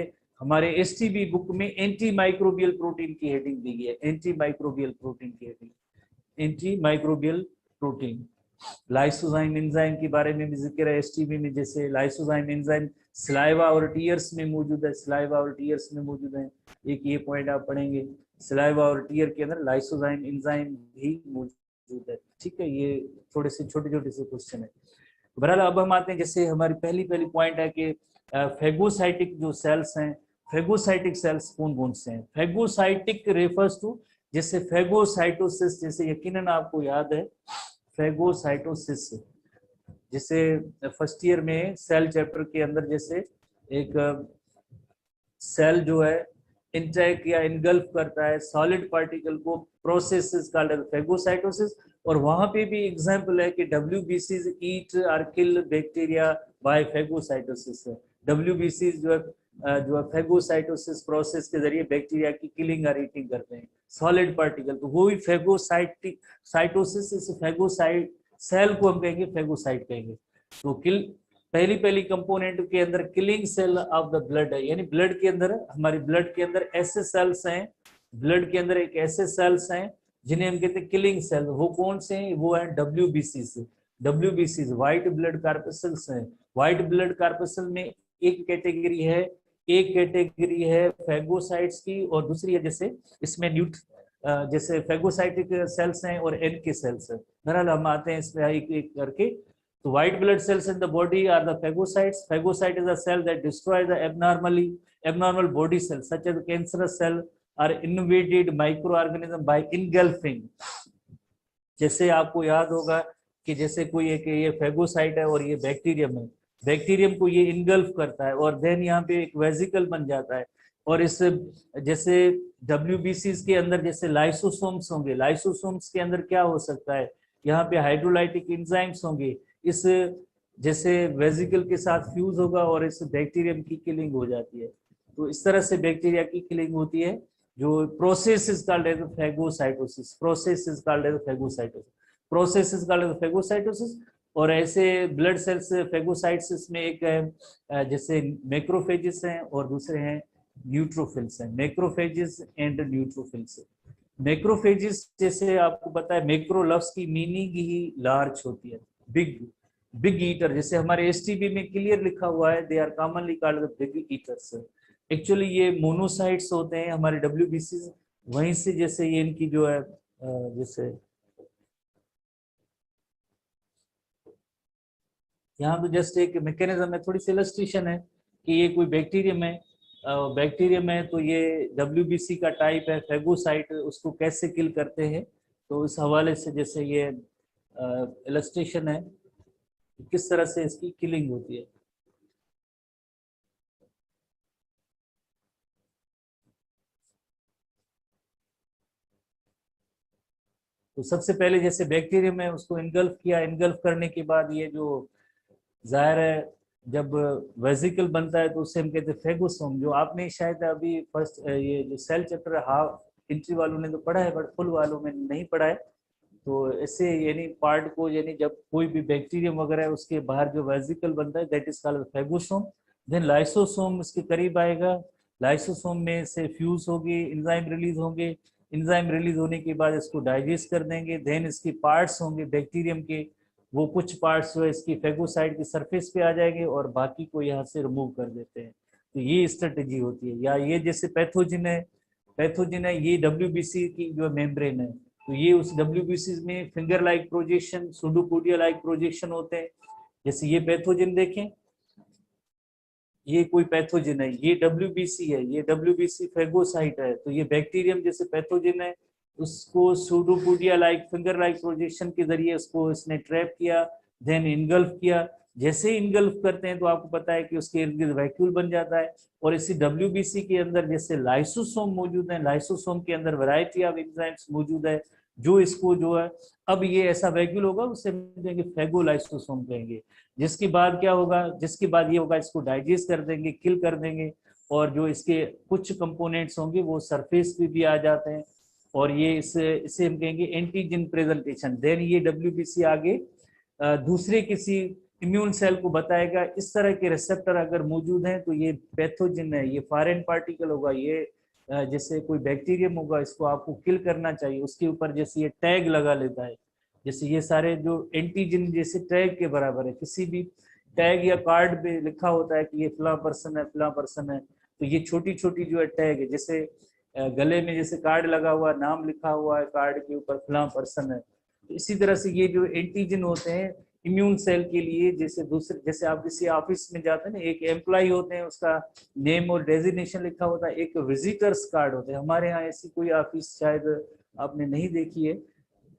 हमारे STB बुक में एंटी माइक्रोबियल प्रोटीन की हेडिंग दी गई है, एंटी माइक्रोबियल प्रोटीन की heading, anti microbial protein. Lysozyme enzyme के बारे में भी जिक्र है STB में, जैसे लाइसोजाइम एंजाइम सलाइवा और टीयर्स में मौजूद है, सलाइवा और टीयर्स में मौजूद है। एक ये पॉइंट आप पढ़ेंगे, सलाइवा और टीयर के अंदर लाइसोजाइम एंजाइम भी मौजूद है। ठीक है, ये थोड़े से छोटे छोटे से क्वेश्चन है। बहरहाल अब हम आते हैं, जैसे हमारी पहली पॉइंट है कि फैगोसाइटिक जो सेल्स हैं, फैगोसाइटिक सेल्स कौन कौन से हैं? फैगोसाइटिक रेफर्स टू, जैसे फैगोसाइटोसिस, जैसे यकीनन आपको याद है फैगोसाइटोसिस, जैसे फर्स्ट ईयर में सेल चैप्टर के अंदर जैसे एक सेल जो है इंटैक या इनगल्फ करता है सॉलिड पार्टिकल को, प्रोसेस इज कॉल्ड फैगोसाइटोसिस। और वहां पे भी एग्जांपल है कि WBCs ईट और kill bacteria by phagocytosis. WBCs जो है फैगोसाइटोसिस प्रोसेस के जरिए बैक्टीरिया की किलिंग और ईटिंग करते हैं सॉलिड पार्टिकल, तो वो भी फैगोसाइटिक साइटोसिस। इस फैगोसाइट सेल को हम कहेंगे फैगोसाइट कहेंगे। तो किल पहली कंपोनेंट के अंदर killing cell of the blood है, यानी ब्लड के अंदर, हमारी ब्लड के अंदर ऐसे सेल्स हैं, ब्लड के अंदर एक ऐसे सेल्स हैं जिन्हें हम कहते हैं किलिंग सेल। वो कौन से हैं? वो है WBCs व्हाइट ब्लड कार्पसेल्स हैं। व्हाइट ब्लड कार्पसेल में एक कैटेगरी है फैगोसाइट्स की, और दूसरी है जैसे इसमें जैसे फैगोसाइटिक सेल्स हैं और NK सेल्स है। बहरहाल हम आते हैं इसमें एक एक करके। तो white blood cells in the body are the phagocytes. Phagocyte is a cell that destroys the abnormal body cells such as the cancerous cell or invaded microorganism by engulfing. जैसे आपको याद होगा कि जैसे कोई एक ये फैगोसाइट है और ये बैक्टीरियम है, बैक्टीरियम को ये इनगल्फ करता है और देन यहाँ पे एक वेजिकल बन जाता है। और इस जैसे WBCs के अंदर जैसे लाइसोसोम्स होंगे, लाइसोसोम्स के अंदर क्या हो सकता है यहाँ पे हाइड्रोलाइटिक एंजाइम्स होंगे, इस जैसे वेजिकल के साथ फ्यूज होगा और इस बैक्टीरियम की किलिंग हो जाती है। तो इस तरह से बैक्टीरिया की किलिंग होती है। जो process is called as phagocytosis, process is called as phagocytosis, process is called as phagocytosis. और ऐसे ब्लड सेल्स फैगोसाइटोसिस में एक है जैसे मैक्रोफेजिस हैं और दूसरे हैं न्यूट्रोफिल्स हैं, मैक्रोफेजिस एंड न्यूट्रोफिल्स। मैक्रोफेजिस जैसे आपको पता है, मैक्रो लफ्ज की मीनिंग ही लार्ज होती है, बिग, बिग ईटर। जैसे हमारे एसटीबी में क्लियर लिखा हुआ है, they are commonly called big eaters. Actually ये मोनोसाइट्स होते हैं हमारे डब्ल्यूबीसी, वहीं से जैसे ये इनकी जो है जैसे यहाँ तो जस्ट एक मैकेनिज्म है, थोड़ी सी इलस्ट्रेशन है कि ये कोई बैक्टीरियम है, बैक्टीरियम है तो ये डब्ल्यूबीसी का टाइप है फैगोसाइट, उसको कैसे किल करते हैं। तो इस हवाले से जैसे ये इलस्ट्रेशन है किस तरह से इसकी किलिंग होती है। तो सबसे पहले जैसे बैक्टीरियम है उसको इनगल्फ किया, इनगल्फ करने के बाद ये जो जाहिर है जब वेजिकल बनता है तो उससे हम कहते हैं फेगोसोम। जो आपने शायद अभी फर्स्ट ये जो सेल चैप्टर हाफ इंट्री वालों ने तो पढ़ा है बट फुल वालों में नहीं पढ़ा है। तो ऐसे यानी पार्ट को, यानी जब कोई भी बैक्टीरियम वगैरह है उसके बाहर जो वेजिकल बनता है that is called phagosome. Then lysosome इसके करीब आएगा, लाइसोसोम में से फ्यूज होगी, इंजाइम रिलीज होंगे, इंजाइम रिलीज होने के बाद इसको डाइजेस्ट कर देंगे। देन इसके पार्ट्स होंगे बैक्टीरियम के, वो कुछ पार्ट्स जो है इसकी फेगोसाइट की सरफेस पे आ जाएंगे और बाकी को यहाँ से रिमूव कर देते हैं। तो ये स्ट्रेटेजी होती है। या ये जैसे पैथोजिन है, पैथोजिन है ये डब्ल्यूबीसी की जो मेम्ब्रेन है, तो ये उस डब्ल्यूबीसी में finger like projection, pseudopodia like projection होते हैं। जैसे ये पैथोजिन देखें, ये कोई पैथोजिन है, ये डब्ल्यूबीसी है, ये डब्ल्यूबीसी फेगोसाइट है। तो ये बैक्टीरियम जैसे पैथोजिन है, उसको pseudopodia like finger like projection के जरिए उसको इसने ट्रैप किया, देन इनगल्फ किया। जैसे इनगल्फ करते हैं तो आपको पता है कि उसके इर्द गिर्द वैक्यूल बन जाता है। और इसी डब्ल्यूबीसी के अंदर जैसे लाइसोसोम मौजूद है, लाइसोसोम के अंदर वैरायटी ऑफ एंजाइम्स मौजूद है जो इसको जो है, अब ये ऐसा वैक्यूल होगा उससे कहेंगे फेगोलाइसोसोम कहेंगे। जिसके बाद क्या होगा, जिसके बाद ये होगा इसको डाइजेस्ट कर देंगे, किल कर देंगे, और जो इसके कुछ कंपोनेंट्स होंगे वो सरफेस पे भी आ जाते हैं। और ये इसे हम कहेंगे एंटीजन प्रेजेंटेशन। देन ये डब्ल्यूबीसी आगे दूसरे किसी इम्यून सेल को बताएगा इस तरह के रिसेप्टर अगर मौजूद हैं तो ये पैथोजन है, ये फॉरेन पार्टिकल होगा, ये जैसे कोई बैक्टीरियम होगा, इसको आपको किल करना चाहिए। उसके ऊपर जैसे ये टैग लगा लेता है, जैसे ये सारे जो एंटीजन जैसे टैग के बराबर है, किसी भी टैग या कार्ड पे लिखा होता है कि ये फला पर्सन है, फला पर्सन है। तो ये छोटी छोटी जो है टैग है, जैसे गले में जैसे कार्ड लगा हुआ, नाम लिखा हुआ है कार्ड के ऊपर फला पर्सन है। तो इसी तरह से ये जो एंटीजन होते हैं इम्यून सेल के लिए, जैसे दूसरे जैसे आप किसी ऑफिस में जाते हैं ना, एक एम्प्लॉय होते हैं उसका नेम और डेजिग्नेशन लिखा होता है, एक विजिटर्स कार्ड होते हैं। हमारे यहाँ ऐसी कोई ऑफिस शायद आपने नहीं देखी है,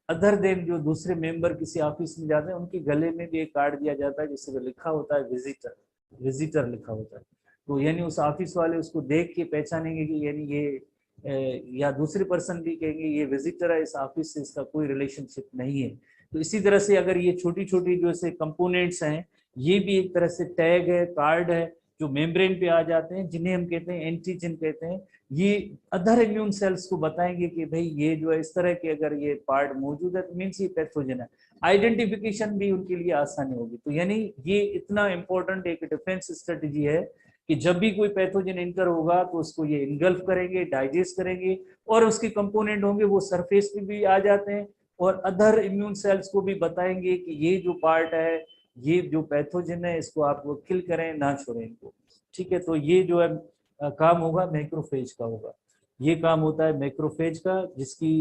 अदर देन जो दूसरे मेंबर किसी ऑफिस में जाते हैं उनके गले में भी एक कार्ड दिया जाता है जिसमें लिखा होता है विजिटर, विजिटर लिखा होता है। तो यानी उस ऑफिस वाले उसको देख के पहचानेंगे कि यानी ये या दूसरे पर्सन भी कहेंगे ये विजिटर है, इस ऑफिस से इसका कोई रिलेशनशिप नहीं है। तो इसी तरह से अगर ये छोटी छोटी जो से कंपोनेंट्स हैं, ये भी एक तरह से टैग है, कार्ड है, जो मेम्ब्रेन पे आ जाते हैं, जिन्हें हम कहते हैं एंटीजन कहते हैं। ये अदर इम्यून सेल्स को बताएंगे कि भाई ये जो है इस तरह के अगर ये पार्ट मौजूद है तो मीन्स ये पैथोजन है। आइडेंटिफिकेशन भी उनके लिए आसानी होगी। तो यानी ये इतना इंपॉर्टेंट एक डिफेंस स्ट्रेटेजी है कि जब भी कोई पैथोजन एंटर होगा तो उसको ये इनगल्फ करेंगे, डाइजेस्ट करेंगे, और उसके कंपोनेंट होंगे वो सरफेस पे भी आ जाते हैं, और अदर इम्यून सेल्स को भी बताएंगे कि ये जो पार्ट है, ये जो पैथोजन है, इसको आप किल करें, ना छोड़ें इनको। ठीक है, तो ये जो है काम होगा मैक्रोफेज का होगा। ये काम होता है मैक्रोफेज का, जिसकी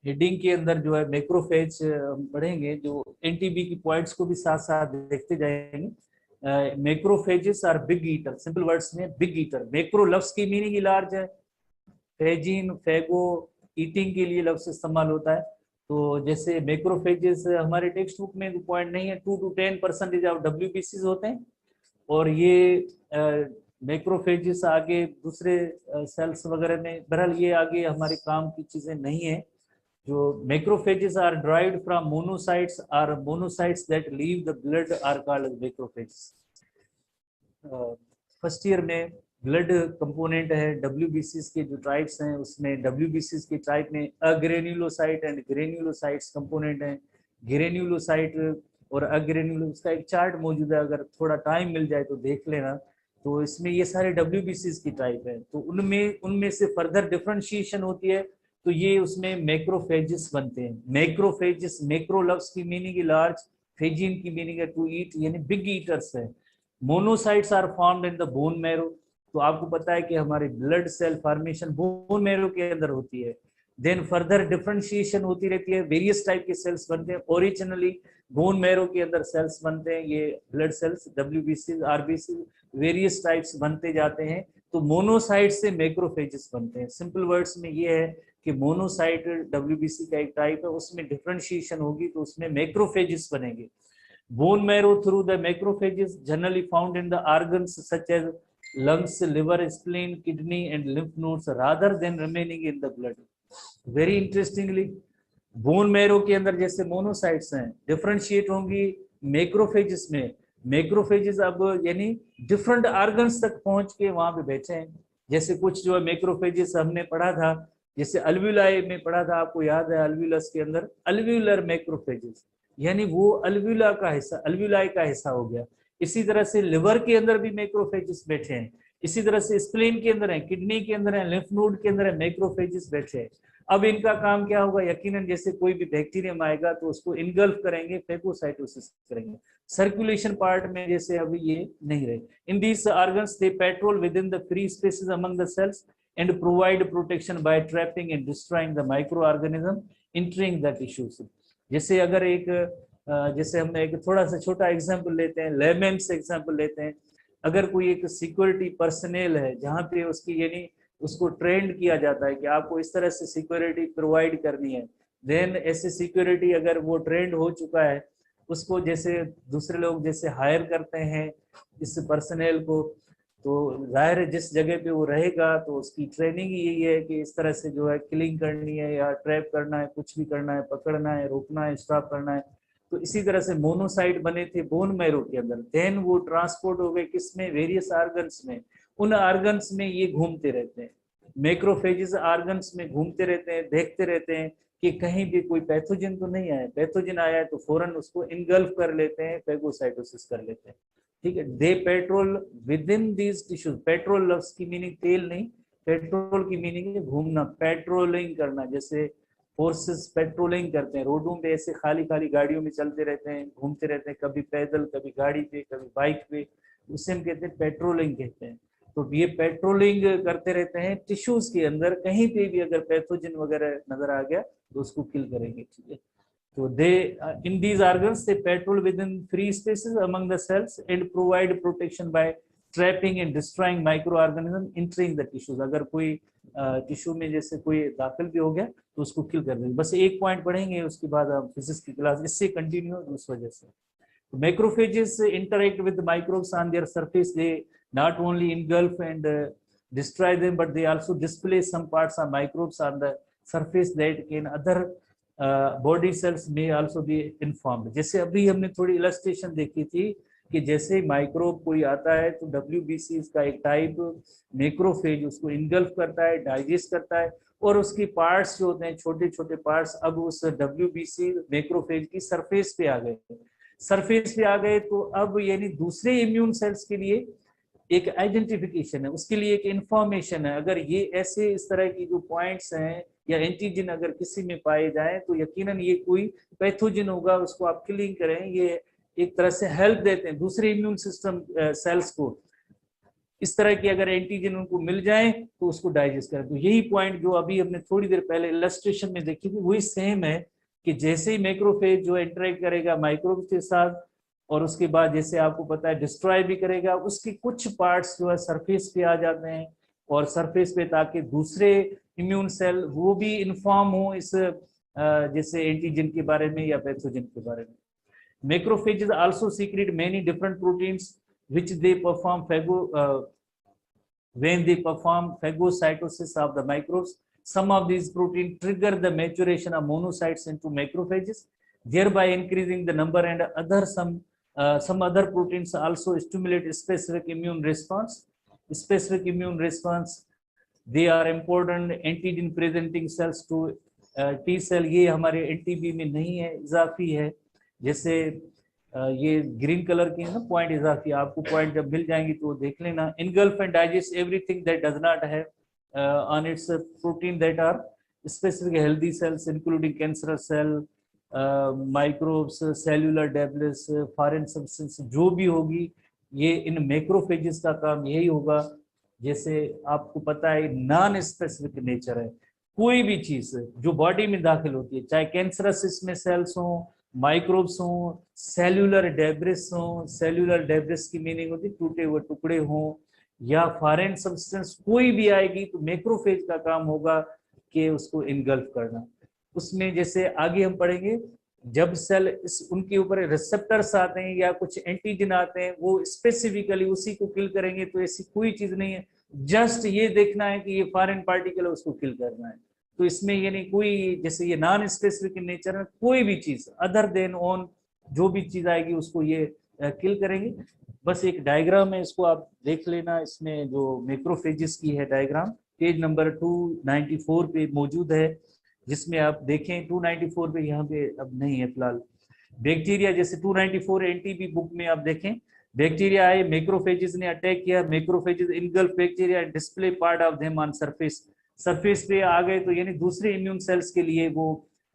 हेडिंग के अंदर जो है मैक्रोफेज हम पढ़ेंगे, जो एनटीबी की पॉइंट्स को भी साथ साथ देखते जाएंगे। Macrophages are big eater, simple words में बिग ईटर। मैक्रो लफ्ज की मीनिंग ही लार्ज है, फेजिन फेगो ईटिंग के लिए लफ्ज इस्तेमाल होता है। तो जैसे मैक्रोफेजेस हमारे टेक्स्ट बुक में पॉइंट नहीं है, 2 to 10% ऑफ डब्ल्यूबीसी होते हैं। और ये मैक्रोफेजेस आगे दूसरे सेल्स वगैरह में, बहरहाल ये आगे हमारे काम की चीजें नहीं है। जो macrophages are derived from monocytes, और monocytes that leave the blood are called macrophages. First year में ब्लड कंपोनेंट है डब्ल्यूबीसीज के जो टाइप्स हैं, उसमें डब्ल्यूबीसीज के टाइप में अग्रेन्युलोसाइट एंड ग्रेन्युलोसाइट्स कंपोनेंट हैं। ग्रेन्युलोसाइट और अग्रेन्युलोस का एक चार्ट मौजूद है, अगर थोड़ा टाइम मिल जाए तो देख लेना। तो इसमें ये सारे डब्ल्यूबीसीज की टाइप है, तो उनमें उनमें से फर्दर डिफरेंशिएशन होती है, तो ये उसमें मैक्रोफेजेस बनते हैं। मैक्रोफेजेस, मैक्रो लफ्ज की मीनिंग है लार्ज, फेजिन की मीनिंग है टू ईट, यानी बिग ईटर्स है। Monocytes are formed in the bone marrow, तो आपको पता है कि हमारी blood cell formation bone marrow के अंदर होती है। देन फर्दर डिफरेंशिएशन होती रहती है, वेरियस टाइप के सेल्स बनते हैं। ओरिजिनली बोन मैरो के अंदर सेल्स बनते हैं, ये blood cells WBC RBC various types बनते जाते हैं। तो मोनोसाइट से मैक्रोफेजेस बनते हैं। सिंपल वर्ड्स में ये है कि मोनोसाइट डब्ल्यूबीसी का एक टाइप है, उसमें डिफरेंशिएशन होगी तो उसमें मैक्रोफेजेस बनेंगे। Bone marrow through the macrophages generally found in the organs such as lungs, liver, spleen, kidney and lymph nodes rather than remaining in the blood. Very interestingly, bone marrow के अंदर जैसे monocytes हैं differentiate होंगी macrophages में। Macrophages अब यानी different organs तक पहुंच के वहां पे बैठे हैं। जैसे कुछ जो है मैक्रोफेजेस हमने पढ़ा था, जैसे अल्व्यूलाई में पढ़ा था, आपको याद है अल्व्यूलस के अंदर अल्व्यूलर मैक्रोफेजेस, यानी वो अल्व्यूला का हिस्सा, अल्व्यूलाई का हिस्सा हो गया। इसी तरह से लिवर के अंदर भी मैक्रोफेजेस बैठे हैं, इसी तरह से स्प्लीन के अंदर है, किडनी के अंदर है, लिम्फ नोड के अंदर है, मैक्रोफेजेस बैठे हैं। अब इनका काम क्या होगा, यकीनन जैसे कोई भी बैक्टीरियम आएगा तो उसको इनगल्फ करेंगे, फेगोसाइटोसिस करेंगे। सर्कुलेशन पार्ट में जैसे अभी ये नहीं रहे। In these organs they patrol within the free spaces among the cells and provide protection by trapping and destroying the micro organism entering the tissues. जैसे अगर एक जैसे हम एक थोड़ा सा छोटा एग्जांपल लेते हैं, लेमेंस एग्जांपल लेते हैं। अगर कोई एक सिक्योरिटी पर्सनल है जहाँ पे उसकी यानी उसको ट्रेंड किया जाता है कि आपको इस तरह से सिक्योरिटी प्रोवाइड करनी है, देन ऐसे सिक्योरिटी अगर वो ट्रेंड हो चुका है, उसको जैसे दूसरे लोग जैसे हायर करते हैं इस पर्सनल को, तो जाहिर है जिस जगह पे वो रहेगा तो उसकी ट्रेनिंग ही यही है कि इस तरह से जो है किलिंग करनी है या ट्रैप करना है, कुछ भी करना है, पकड़ना है, रोकना है, स्टॉप करना है। तो इसी तरह से मोनोसाइट बने थे बोन मैरो के अंदर, देन वो ट्रांसपोर्ट हो गए किसमें, वेरियस ऑर्गन्स में। उन ऑर्गन्स में ये घूमते रहते हैं, मैक्रोफेजेस ऑर्गन्स में घूमते रहते हैं, देखते रहते हैं कि कहीं भी कोई पैथोजन तो नहीं आया। पैथोजन आया है तो फौरन उसको इनगल्फ कर लेते हैं, फेगोसाइटोसिस कर लेते हैं। ठीक है, they patrol within these tissues. Patrol लफ्ज की मीनिंग तेल नहीं, पेट्रोल की मीनिंग है घूमना, पेट्रोलिंग करना। जैसे फोर्सेस पेट्रोलिंग करते हैं, रोडों पे ऐसे खाली खाली गाड़ियों में चलते रहते हैं, घूमते रहते हैं, कभी पैदल, कभी गाड़ी पे, कभी बाइक पे, उसे हम कहते हैं पेट्रोलिंग कहते हैं। तो ये पेट्रोलिंग करते रहते हैं टिश्यूज के अंदर, कहीं पे भी अगर पैथोजन वगैरह नजर आ गया तो उसको किल करेंगे। ठीक है, तो they in these organs they patrol within free spaces among the cells and provide protection by trapping and destroying micro organism entering the tissues. अगर कोई टिश्यू में जैसे कोई दाखिल भी हो गया तो उसको किल कर देंगे। बस एक पॉइंट पढ़ेंगे, उसके बाद हम फिजिक्स की क्लास इससे कंटिन्यू उस वजह से। Macrophages interact with microbes on their surface. They not only engulf and destroy them, but they also display some parts of microbes on the surface that can other body cells may also be informed. जैसे अभी हमने थोड़ी illustration देखी थी कि जैसे microbe कोई आता है तो WBC का एक टाइप मैक्रोफेज उसको इनगल्फ करता है, डाइजेस्ट करता है, और उसकी पार्ट्स जो होते हैं छोटे छोटे पार्ट्स अब उस WBC मैक्रोफेज की सरफेस पे आ गए। सरफेस पे आ गए तो अब यानी दूसरे इम्यून सेल्स के लिए एक आइडेंटिफिकेशन है, उसके लिए एक इंफॉर्मेशन है। अगर ये ऐसे इस तरह की जो पॉइंट्स हैं या एंटीजन अगर किसी में पाए जाए तो यकीनन ये कोई पैथोजन होगा, उसको आप किलिंग करें। ये एक तरह से हेल्प देते हैं दूसरे इम्यून सिस्टम सेल्स को, इस तरह की अगर एंटीजन उनको मिल जाए तो उसको डाइजेस्ट करें। तो यही पॉइंट जो अभी हमने थोड़ी देर पहले इलस्ट्रेशन में देखी थी वही सेम है कि जैसे ही मैक्रोफेज जो इंटरेक्ट करेगा माइक्रोब के साथ और उसके बाद जैसे आपको पता है डिस्ट्रॉय भी करेगा, उसके कुछ पार्ट्स जो है सरफेस पे आ जाते हैं और सरफेस पे, ताकि दूसरे इम्यून सेल वो भी इन्फॉर्म हो इस जैसे एंटीजन के बारे में या पैथोजन के बारे में। Macrophages also secret many different proteins which they perform when they perform phagocytosis of the microbes some of these protein trigger the maturation of monocytes into macrophages, thereby increasing the number, and some other proteins also stimulate specific immune response. Specific immune response, they are important antigen presenting cells to T cell. ये हमारे NTB में नहीं है, इजाफी है। जैसे ये green colour के ना पॉइंट इजाफी, आपको पॉइंट जब मिल जाएंगी तो देख लेना। Engulf and digest everything that does not have on its protein that are specific healthy cells including cancer cell, microbes, cellular debris, foreign substance जो भी होगी, ये इन मैक्रोफेजेस का काम यही होगा। जैसे आपको पता है नॉन स्पेसिफिक नेचर है, कोई भी चीज जो बॉडी में दाखिल होती है, चाहे कैंसरस इसमें सेल्स हो, माइक्रोब्स हो, सेल्यूलर डेब्रिस हो, सेल्यूलर डेब्रिस की मीनिंग होती है टूटे हुए टुकड़े हो, या फॉरेन सब्सटेंस कोई भी आएगी तो मैक्रोफेज का काम होगा कि उसको इनगल्फ करना। उसमें जैसे आगे हम पढ़ेंगे, जब सेल उनके ऊपर रिसेप्टर्स आते हैं या कुछ एंटीजन आते हैं, वो स्पेसिफिकली उसी को किल करेंगे। तो ऐसी कोई चीज नहीं है, जस्ट ये देखना है कि ये फॉरेन पार्टिकल है, उसको किल करना है। तो इसमें ये नहीं कोई, जैसे ये नॉन स्पेसिफिक इन नेचर है, कोई भी चीज अदर देन ऑन जो भी चीज आएगी उसको ये किल करेंगे। बस एक डायग्राम है, इसको आप देख लेना। इसमें जो मैक्रोफेजेस की है डायग्राम पेज नंबर 294 पे मौजूद है, जिसमें आप देखें 294 पे, यहाँ पे अब नहीं है फिलहाल। बैक्टीरिया जैसे 294 एनटीबी बुक में आप देखें, बैक्टीरिया आए, मैक्रोफेजेस ने अटैक किया, macrophages engulf bacteria, display part of them on surface. Surface पे आ गए तो यानी दूसरे इम्यून सेल्स के लिए वो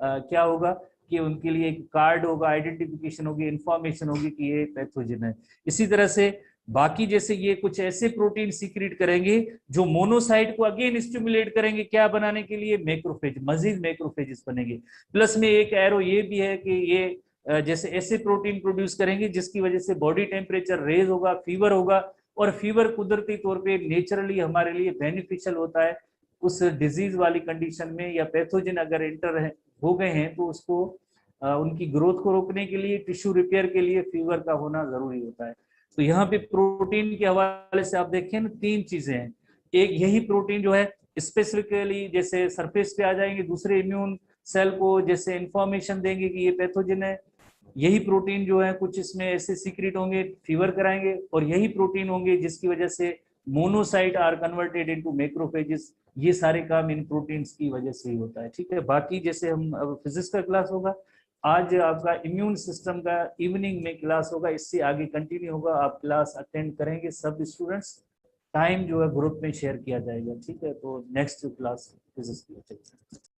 क्या होगा कि उनके लिए एक कार्ड होगा, आइडेंटिफिकेशन होगी, इंफॉर्मेशन होगी कि ये पैथोजन है। इसी तरह से बाकी जैसे ये कुछ ऐसे प्रोटीन सीक्रेट करेंगे जो मोनोसाइट को अगेन स्टिमुलेट करेंगे, क्या बनाने के लिए, मैक्रोफेज, मजीद मैक्रोफेजेस बनेंगे। प्लस में एक एरो ये भी है कि ये जैसे ऐसे प्रोटीन प्रोड्यूस करेंगे जिसकी वजह से बॉडी टेम्परेचर रेज होगा, फीवर होगा, और फीवर कुदरती तौर पे नेचुरली हमारे लिए बेनिफिशियल होता है। उस डिजीज वाली कंडीशन में या पैथोजन अगर एंटर हो गए हैं तो उसको उनकी ग्रोथ को रोकने के लिए, टिश्यू रिपेयर के लिए फीवर का होना जरूरी होता है। तो यहाँ पे प्रोटीन के हवाले से आप देखें ना, तीन चीजें हैं। एक यही प्रोटीन जो है स्पेसिफिकली जैसे सरफेस पे आ जाएंगे, दूसरे इम्यून सेल को जैसे इंफॉर्मेशन देंगे कि ये पैथोजन है। यही प्रोटीन जो है कुछ इसमें ऐसे सीक्रेट होंगे, फीवर कराएंगे, और यही प्रोटीन होंगे जिसकी वजह से monocyte are converted into macrophages. ये सारे काम इन प्रोटीन्स की वजह से ही होता है। ठीक है, बाकी जैसे हम अब फिजिक्स का क्लास होगा, आज आपका इम्यून सिस्टम का इवनिंग में क्लास होगा, इससे आगे कंटिन्यू होगा। आप क्लास अटेंड करेंगे सब स्टूडेंट्स, टाइम जो है ग्रुप में शेयर किया जाएगा। ठीक है, तो नेक्स्ट क्लास फिजिक्स की।